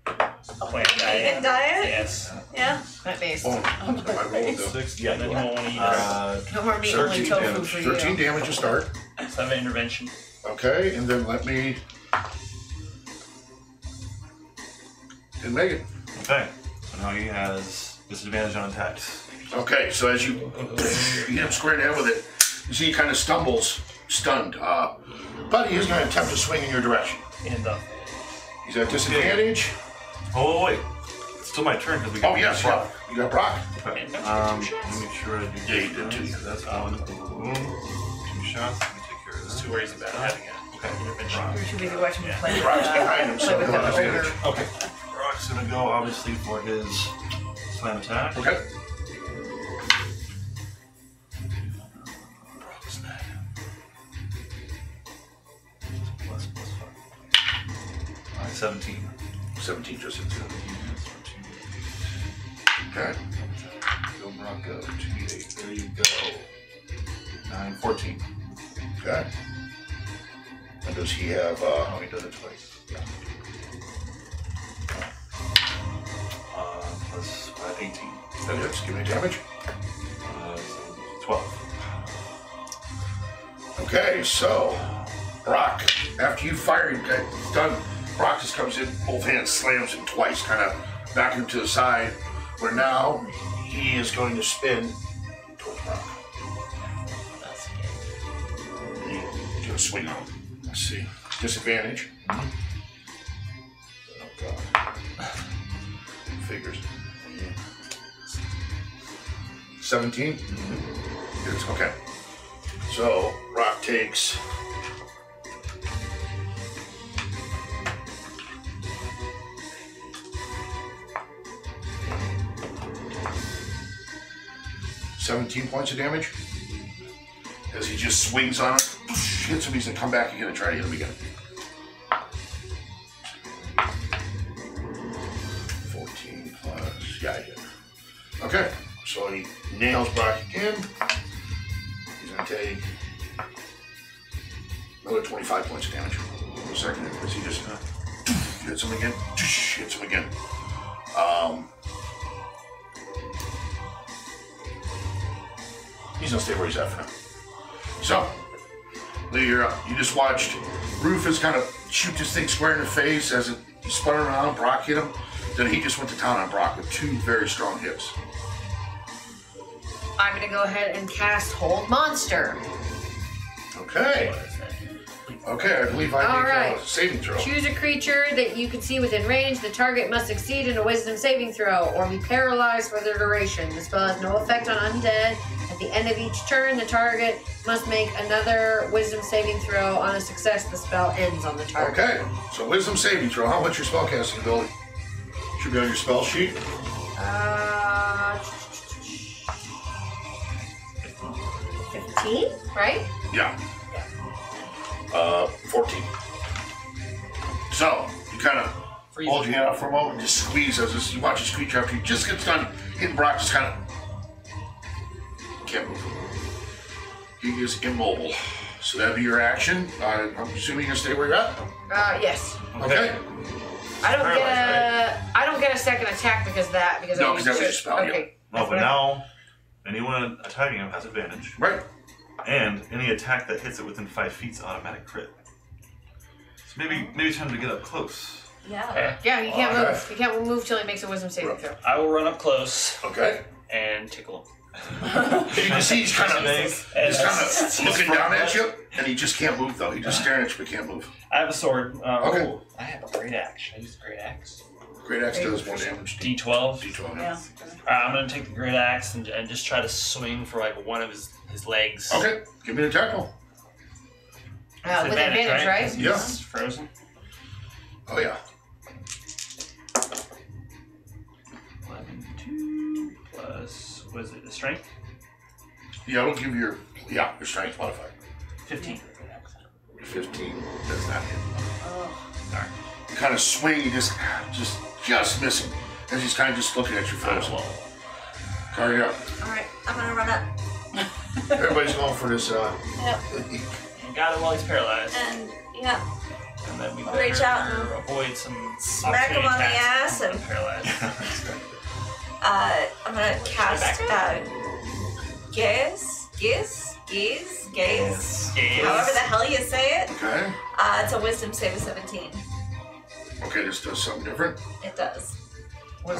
plant diet. Vegan diet? Yes. Yeah. Plant-based. Oh, I rolled the 6, Yeah, then he won't want to eat us. No more meat, only 13 tofu damage. for you. 13 damage to start. Let's have an intervention. Okay, and then let me. And Megan. Okay, so now he has disadvantage on attacks. Okay, so as you hit him square in the head with it, you see he kind of stumbles, stunned. But he is going to attempt to swing in your direction. And He's at disadvantage. Oh, wait. It's still my turn because we got Oh, yes, Brock. yeah. You got Brock. Okay. And don't Let do 2 shots. me make sure I do. Yeah, you did too. So that's one. Boom. 2 shots. Let me take care of There's this. 2 ways about having an intervention. You're too busy watching me play. Brock's behind him, so play with he'll the have ogre. advantage. Okay. Brock's gonna go obviously for his slam attack. Okay. Brock's neck. Plus 5. 17. 17 just hits him. Okay. Go Brock, go. 2d8. There you go. 9, 14. Okay. And does he have, Oh, he does it twice. Yeah. Plus 5, 18. that hits? Give me damage. So 12. Okay, so Brock, after you fire, it's done. Brock just comes in, both hands slams him twice, kind of back him to the side, where now he is going to spin towards Brock. That's good. He's going to swing on him. Let's see. Disadvantage. Oh, God. Figures. 17? Yes, okay. So, Brock takes. $17 points of damage. As he just swings on it, hits him, he's gonna come back again and try to hit him again. 14 plus, yeah, I hit. Okay, so he nails Brock again. He's gonna take another 25 points of damage. For a second, because he just hits him again, hits him again. He's gonna stay where he's at for now. So, Lee, you're up. You just watched Rufus kind of shoot this thing square in the face as it spun around. Brock hit him. Then he just went to town on Brock with 2 very strong hits. I'm gonna go ahead and cast Hold Monster. Okay. Okay, I believe I All make right. a saving throw. Choose a creature that you can see within range. The target must succeed in a Wisdom saving throw or be paralyzed for the duration. The spell has no effect on undead. At the end of each turn, the target must make another Wisdom saving throw. On a success, the spell ends on the target. Okay, so Wisdom saving throw. How much your spellcasting ability? Should be on your spell sheet. 15, right? Yeah. 14. So, you kind of hold your hand out for a moment and just squeeze as this, you watch this creature after he just gets done hitting Brock, just kind of can't move. He is immobile. So that'd be your action. I'm assuming you're gonna stay where you're at? Yes. Okay. I don't get a second attack because of that. Because No, I 'cause that was your spell, yeah. Okay. No, but now anyone attacking him has advantage. Right. And any attack that hits it within 5 feet is automatic crit. So maybe it's time to get up close. Yeah. Okay. Yeah, you can't Okay. move. You can't move till he makes a Wisdom saving throw. I will run up close Okay. and tickle him. You can see he's kind of looking down at you, and he just can't move though. He's just staring at you, but can't move. I have a sword. Okay. Oh, I have a great axe. Should I use the great axe? Great axe does more damage. D12. D12. Yeah. I'm gonna take the great axe and just try to swing for like one of his legs. Okay, give me an attack roll. With advantage, right? 'Cause Yeah. he's frozen. Oh yeah. 11, 2 plus, what is it, the strength? Yeah, it'll give your strength modifier. 15. 15 does not hit. Sorry. You kind of swing, you just missing, as he's kind of just looking at your frozen. Carry up. Alright, I'm gonna run up. Everybody's going for this. Yep. You got him while he's paralyzed. And yeah, And then we I'll reach out and avoid some smack him on the ass and paralyzed. I'm gonna cast gaze. However the hell you say it. Okay. It's a wisdom save of 17. Okay, this does something different. It does.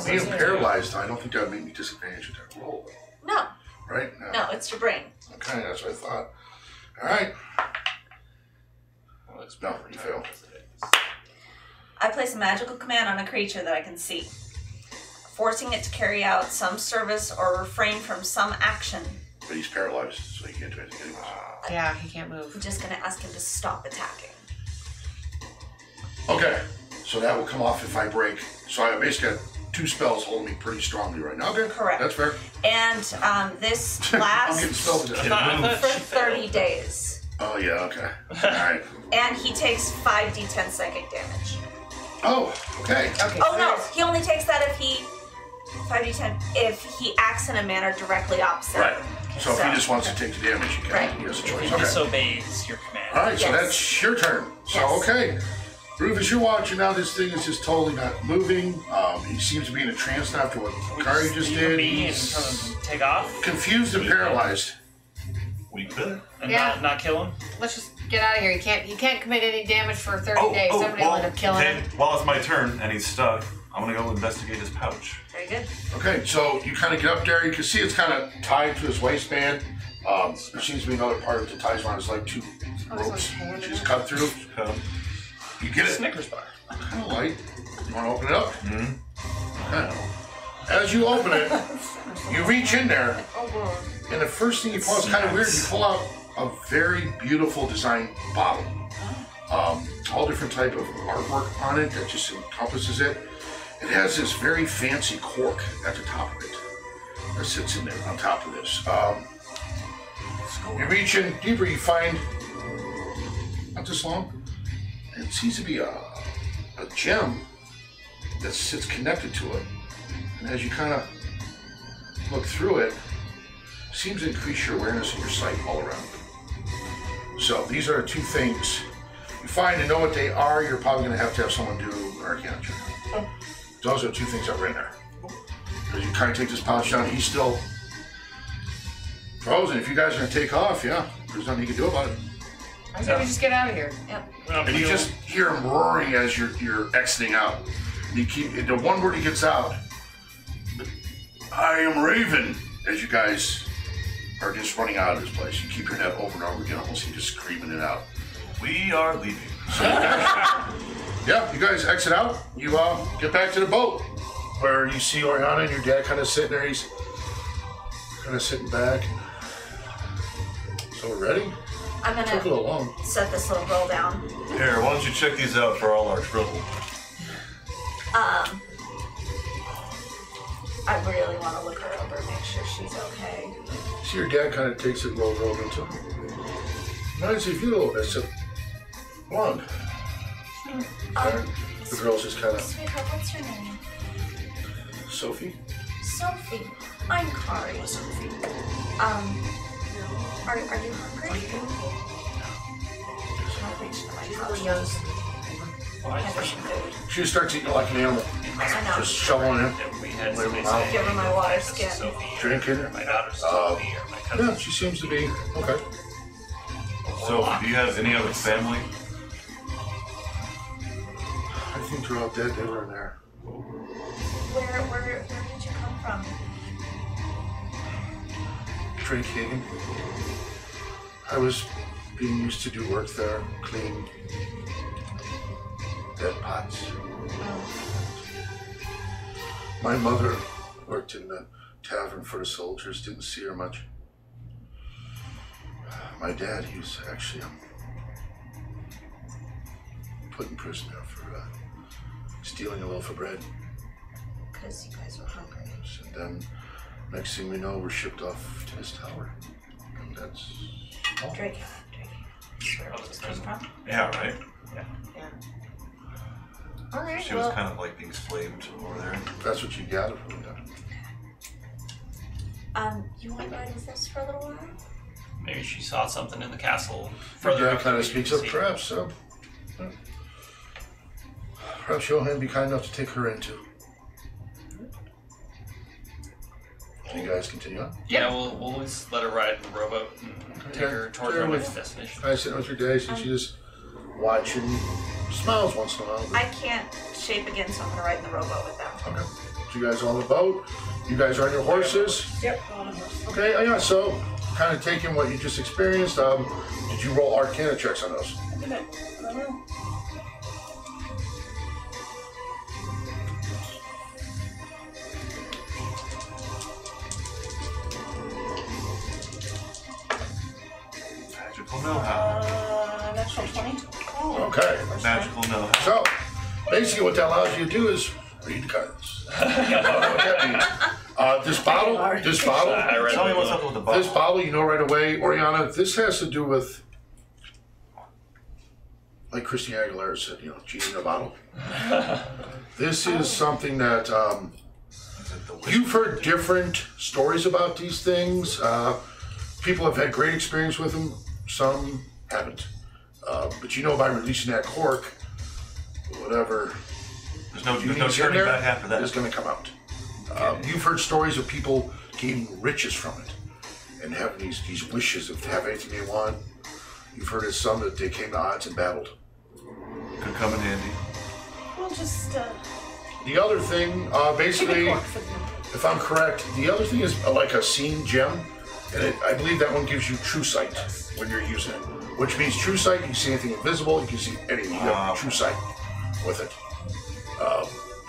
Being paralyzed, I don't think that would make me disadvantage at that roll, No, right? no, it's your brain. Okay, that's what I thought. All right. No, you fail. I place a magical command on a creature that I can see, forcing it to carry out some service or refrain from some action. But he's paralyzed, so he can't do anything anyways. Yeah, he can't move. I'm just gonna ask him to stop attacking. Okay, so that will come off if I break. So I basically got 2 spells holding me pretty strongly right now. Okay, Correct. That's fair. And this I'm getting lasts spells down. for 30 days. Oh yeah, okay. All right. And he takes 5d10 psychic damage. Oh, okay. Okay. Oh no, he only takes that if he 5d10 if he acts in a manner directly opposite. Right. So if he just wants to take the damage, he can. Right. He has a He choice. Okay. disobeys your command. All right, so Yes. that's your turn. So, Yes. okay. Rufus, you're watching now. This thing is just totally not moving. He seems to be in a trance after what Kari just leave did. me and He's tell him to take off confused and paralyzed. We could. and Yeah. not kill him. Let's just get out of here. He can't commit any damage for 30 days. Somebody will end up killing him. While it's my turn and he's stuck, I'm gonna go investigate his pouch. Very good. Okay, so you kind of get up there. You can see it's kind of tied to his waistband. There seems to be another part that ties around his leg, 2 ropes, which is cut through. You get it. Snickers bar. Kind of light. You want to open it up? Mm-hmm. Okay. As you open it, you reach in there, Oh, God. and the first thing you pull is kind of weird. You pull out a very beautiful design bottle. All different type of artwork on it that just encompasses it. It has this very fancy cork at the top of it that sits in there on top of this. You reach in deeper, you find not this long. It seems to be a gem that sits connected to it. And as you kind of look through it, seems to increase your awareness and your sight all around. So these are 2 things you find and know what they are. You're probably going to have someone do an Arcana check. Those are 2 things that were in there. As you kind of take this pouch down, he's still frozen. If you guys are going to take off, yeah, there's nothing you can do about it. I say we just get out of here. Yep. And you just hear him roaring as you're exiting out. And you keep the one word he gets out. I am Raven. As you guys are just running out of this place, you keep hearing that over and over again, almost you just screaming it out. We are leaving. So you guys exit out. You get back to the boat where you see Oriana and your dad kind of sitting there. He's kind of sitting back. So we're ready. I'm Took a gonna little long. set this little girl down. Here, why don't you check these out for all our trouble? I really want to look her over, make sure she's okay. See your dad kind of takes it, rolls over into him. Reminds you of you a little bit, so blonde. The girl's just kind of Sweetheart, what's your name? Sophie. Sophie. I'm Kari. Sophie. Are you hungry? Can I reach into my pouch? Hand her some food. She starts eating like an animal, I know. just shoveling in. We had Wait a somebody minute. say, Give her my water skin. Drinking. my daughter's Sophie or my cousin. Yeah, she seems to be okay. So, do you have any other family? I think they're all dead. They were in there. Where did you come from? Drake Hagen. I was being used to do work there, clean dead pots. My mother worked in the tavern for the soldiers, didn't see her much. My dad, he was actually put in prison there for stealing a loaf of bread. Because you guys were hungry. And then, next thing we know, we're shipped off to this tower. And that's all. Drake. Where was this prison from? Yeah, right? Alright, She was kind of like being slaved over there. That's what you got from that. You want to ride with us for a little while? Maybe she saw something in the castle further Yeah, up kind that of we didn't speaks up. see. Perhaps Johan be kind enough to take her into. Can you guys continue on? Yeah, we'll always let her ride in the rowboat and take her towards Yeah, our with- next destination. I sit with your days and she just watching, smiles once in a while. I can't shape again, so I'm gonna ride in the rowboat with them. Okay. So you guys on the boat? You guys are on your horses? Yep, on a horse. Okay, yeah, so kind of taking what you just experienced, did you roll Arcana checks on those? I don't know. Magical know-how. Natural 20. Okay. Magical know-how. So, basically what that allows you to do is read the cards. What that means. This bottle, I read Tell me the what's book. up with the bottle. this bottle, you know right away, Oriana, this has to do with, like Christina Aguilera said, genie in a bottle. This is something that, Is it the whisper? you've heard different stories about these things. People have had great experience with them, some haven't. But by releasing that cork, whatever There's no genie's in turning there back after that. is going to come out. You've heard stories of people gaining riches from it and having these wishes of to have anything they want. You've heard of some that they came to odds and battled. Could come in handy. We'll just The other thing, basically, cork for them. if I'm correct, the other thing is like a seen gem, and I believe that one gives you true sight when you're using it, which means true sight. You can see anything invisible. You can see anything. You have true sight with it.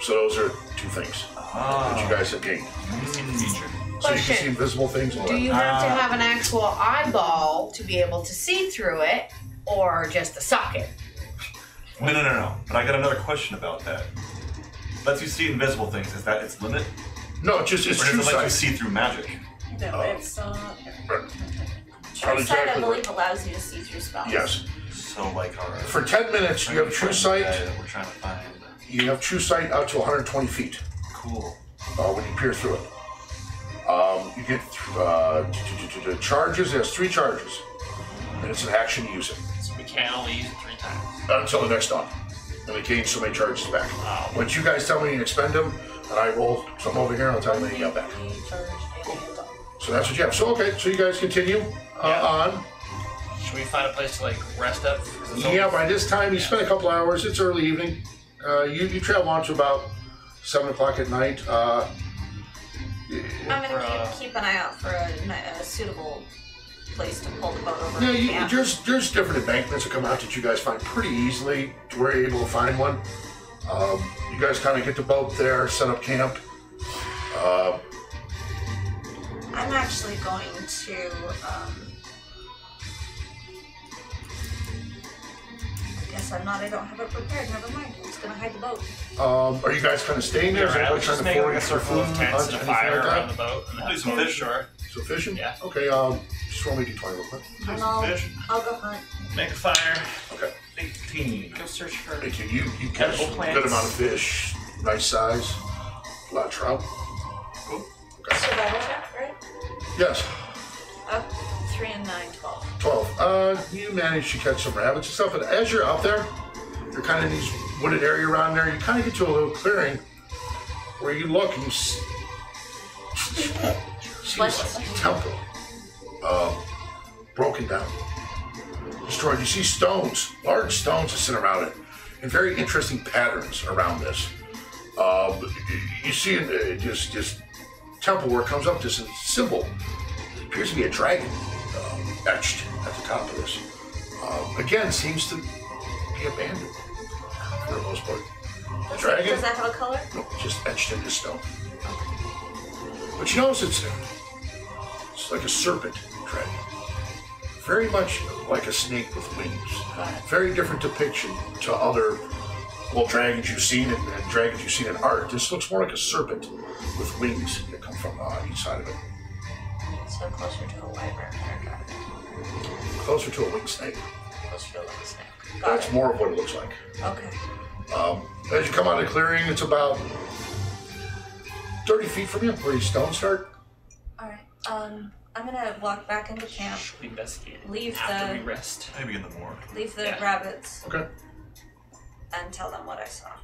So those are two things that you guys have gained. Feature. So you can see Question. invisible things. And all Do that. you have to have an actual eyeball to be able to see through it, or just the socket? No. But I got another question about that. Lets you see invisible things. Is that its limit? No, it's Or true does it let you sight. see through magic? No, it's True sight, I exactly believe, allows you to see through spells. Yes. So like our For 10 minutes, you have true sight. that we're trying to find. You have true sight out to 120 feet Cool. when you peer through it. You get charges. There's 3 charges, and it's an action to use it So we can only use it 3 times. until the next dawn, and it gains so many charges back. Wow. Once you guys tell me you expend them, and I roll some over here, I'll tell you when you got back. So that's what you have. So okay, so you guys continue on. Should we find a place to rest up? Yeah, by this time you spent a couple hours. It's early evening. You travel on to about 7 o'clock at night. I'm gonna For, keep an eye out for a suitable place to pull the boat over. Yeah, there's different embankments that come out that you guys find pretty easily. We're able to find one. You guys kind of get the boat there, set up camp. I'm actually going to. I guess I'm not. I don't have it prepared. Never mind. I'm just gonna hide the boat. Are you guys kind of staying there? Is Yeah, everybody let's trying just to make forage a for circle food, of tents lunch, and a anything fire like around that? the boat. And Do then some fish. Sure. Sufficient? Yeah. Okay, just roll me d20 real quick. Do And some fish. I'll go hunt. Make a fire. Okay. 18. Go search for. Thank you. You catch Edible a plants. good amount of fish, nice size, a lot of trout. Cool. Okay. Survival check, right? Yes. 3 and 9, 12. 12. You manage to catch some rabbits and stuff, and as you're out there, you're kind of in this wooded area around there, you kind of get to a little clearing where you look and you see this temple broken down, destroyed. You see stones, large stones that sit around it, and very interesting patterns around this. You see this temple where it comes up, this symbol. appears to be a dragon etched at the top of this. Again, seems to be abandoned for the most part. The dragon? Does that have a color? No, just etched into stone. But you notice it's like a serpent dragon. Very much like a snake with wings. Very different depiction to other dragons you've seen and dragons you've seen in art. This looks more like a serpent with wings that come from each side of it. So closer to a wyvern or a dragon. Closer to a winged snake. Closer to a little snake. That's more of what it looks like. Okay. As you come out of the clearing, it's about 30 feet from you, where your stones start. Alright. I'm gonna walk back into camp. We investigate. Leave after the we rest. Maybe in the morgue. leave the Yeah. rabbits Okay. and tell them what I saw. Oh,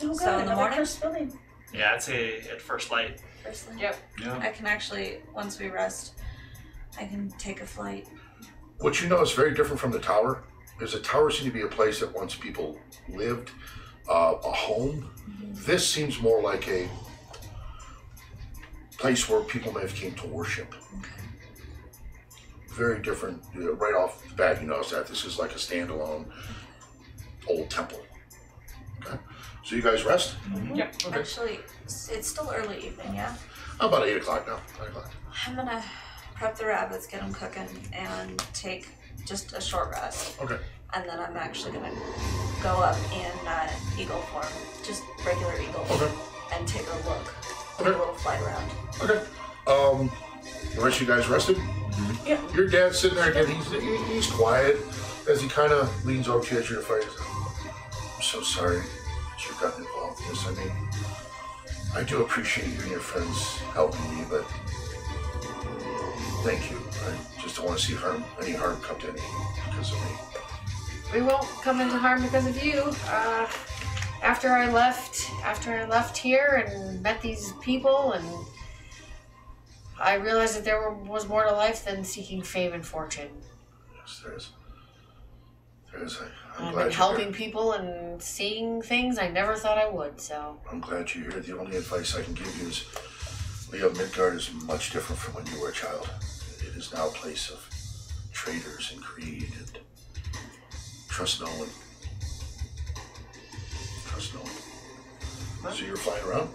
So good, in the another morning? cursed building. Yeah, I'd say at first light. Firstly. Yep. Yeah. I can actually, once we rest, I can take a flight. What you know is very different from the tower. Is the tower seemed to be a place that once people lived, a home. This seems more like a place where people may have came to worship. Very different. Right off the bat, you notice that this is like a standalone old temple. Okay. So you guys rest? Yep. Okay. Actually, it's still early evening, yeah? About 8 o'clock now. 9 o'clock. I'm gonna prep the rabbits, get them cooking, and take just a short rest. Okay. And then I'm actually gonna go up in eagle form, just regular eagle, Okay. and take a look, Okay. a little flight around. Okay. The rest of you guys rested? Yeah. Your dad's sitting there again. He's quiet as he kind of leans over to you as you're fighting. I'm so sorry that you've gotten involved in this. I mean, I do appreciate you and your friends helping me, but thank you. I just don't want to see any harm come to any because of me. We won't come into harm because of you. After I left here and met these people, and I realized that there was more to life than seeking fame and fortune. Yes, there is. There is. I'm I've glad been you're helping here. people and seeing things I never thought I would. So I'm glad you're here. The only advice I can give you is Leo, Midgard is much different from when you were a child. It is now a place of traitors and greed and trust no one. Trust no one. So you're flying around?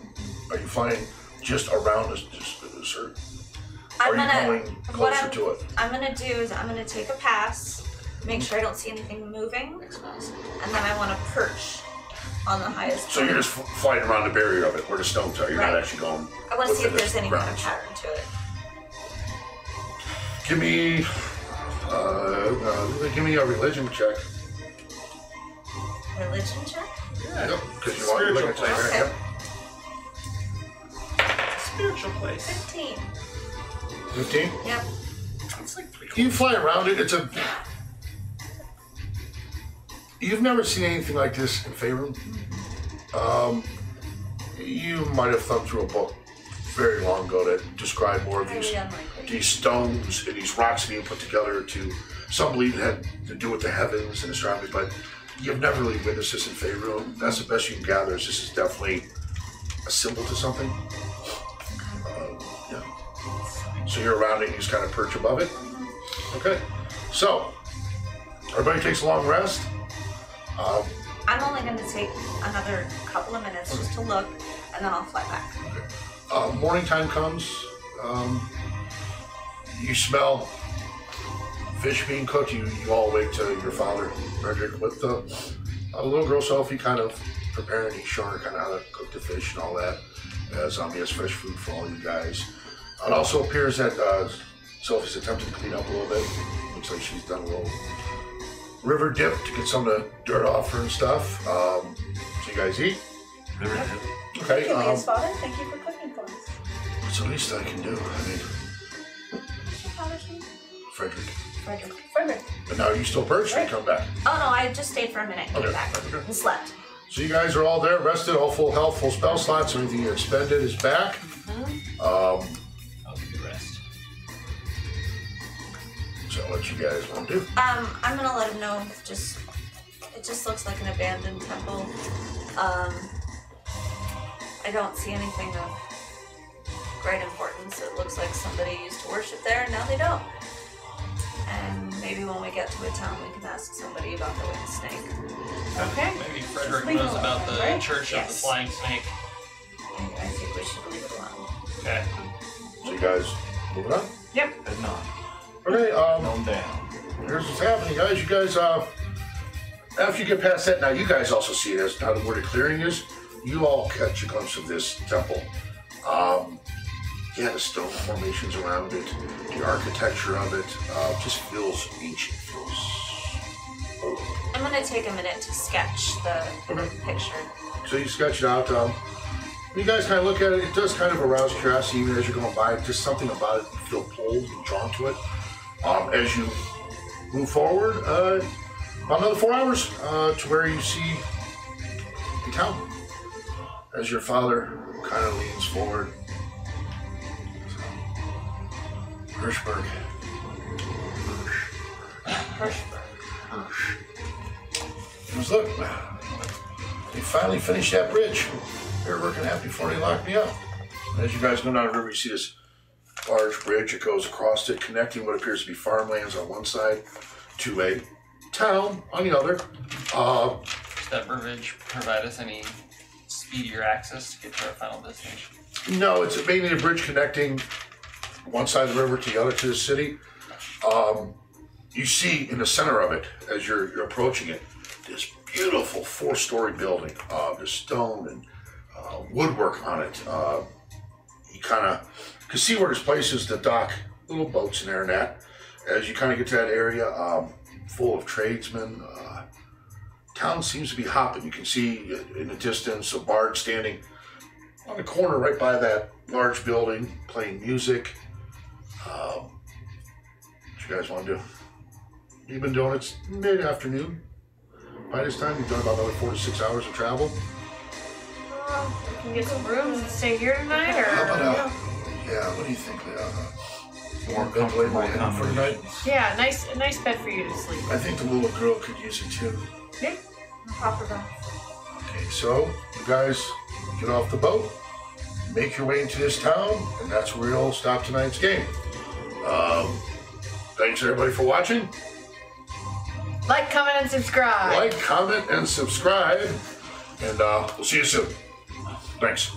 Are you flying just around a certain? Are you going closer to it? I'm gonna do is I'm gonna take a pass, make sure I don't see anything moving, and then I want to perch on the highest. So you're just flying around the barrier of it, where the stones are. You're not Right. actually going. I want to see if within there's the any kind of grounds. pattern to it. Give me a religion check. Religion check? Yep, because you want to look at the Okay. area. Spiritual place. 15. 15. Yep. It's like pretty You fly around it. You've never seen anything like this in Faerun. You might have thumbed through a book very long ago that described more of these Highly unlikely. these stones and these rocks being put together to some believe it had to do with the heavens and astronomy, but you've never really witnessed this in Faerun. That's the best you can gather. Is this is definitely a symbol to something. Yeah. So you're around it and you just kind of perch above it. Okay. So everybody takes a long rest. I'm only going to take another couple of minutes just to look, and then I'll fly back. Morning time comes. You smell fish being cooked. You all wake to your father, Frederick, with the little girl Sophie kind of preparing. He's showing her kind of how to cook the fish and all that. As he has fresh food for all you guys. It also appears that Sophie's attempting to clean up a little bit. Looks like she's done a little river dip to get some of the dirt off her and stuff. So you guys eat. River dip. Okay. Julia's father, thank you for cooking for us. It's the least I can do. I mean, What's your father's name? Frederick. Frederick. Frederick. But now you still perched and come back. Oh no, I just stayed for a minute and came Okay. back Okay. and slept. So you guys are all there, rested, all full health, full spell slots. Everything you expended is back. I'll give you rest. So what you guys want to do? I'm gonna let him know. It just looks like an abandoned temple. I don't see anything of great importance. It looks like somebody used to worship there, and now they don't. And maybe when we get to a town, we can ask somebody about the winged snake. Okay. Maybe Frederick leave it knows about alone, the right? Church of the Yes. Flying Snake. I think we should leave it alone. Okay. So you guys moving on? Heading on. Okay, On down. here's what's happening, guys. You guys, after you get past that, now you guys also see it as now where the clearing is. You all catch a glimpse of this temple. Yeah, the stone formations around it, the architecture of it, just feels ancient, feels old. I'm gonna take a minute to sketch the Okay. picture. So you sketch it out. You guys kind of look at it. It does kind of arouse curiosity even as you're going by. Just something about it, you feel pulled and drawn to it. As you move forward, about another 4 hours to where you see the town. As your father kind of leans forward. Hirschberg. He goes, look, they finally finished that bridge. They were working that before they locked me up. As you guys go down the river, you see this large bridge. It goes across it, connecting what appears to be farmlands on one side to a town on the other. Does that bridge provide us any speedier access to get to our final destination? No, it's mainly a bridge connecting one side of the river to the other to the city. You see in the center of it, as you're approaching it, this beautiful 4-story building. There's stone and woodwork on it. You kind of can see where there's places to dock little boats in there and that. As you kind of get to that area, full of tradesmen. Town seems to be hopping. You can see in the distance a bard standing on the corner right by that large building playing music. What you guys want to do? You've been doing it mid-afternoon. By this time, you've done about another 4 to 6 hours of travel. We can get some rooms and stay here tonight, or How about yeah, what do you think? More bed to lay my comfortable head for the night? accommodations. yeah, a nice bed for you to sleep. I think the little girl could use it too. Yeah. Proper bath. Okay, so you guys get off the boat, make your way into this town, and that's where you'll stop tonight's game. Thanks everybody for watching. Like, comment, and subscribe. Like, comment, and subscribe, and we'll see you soon. Thanks.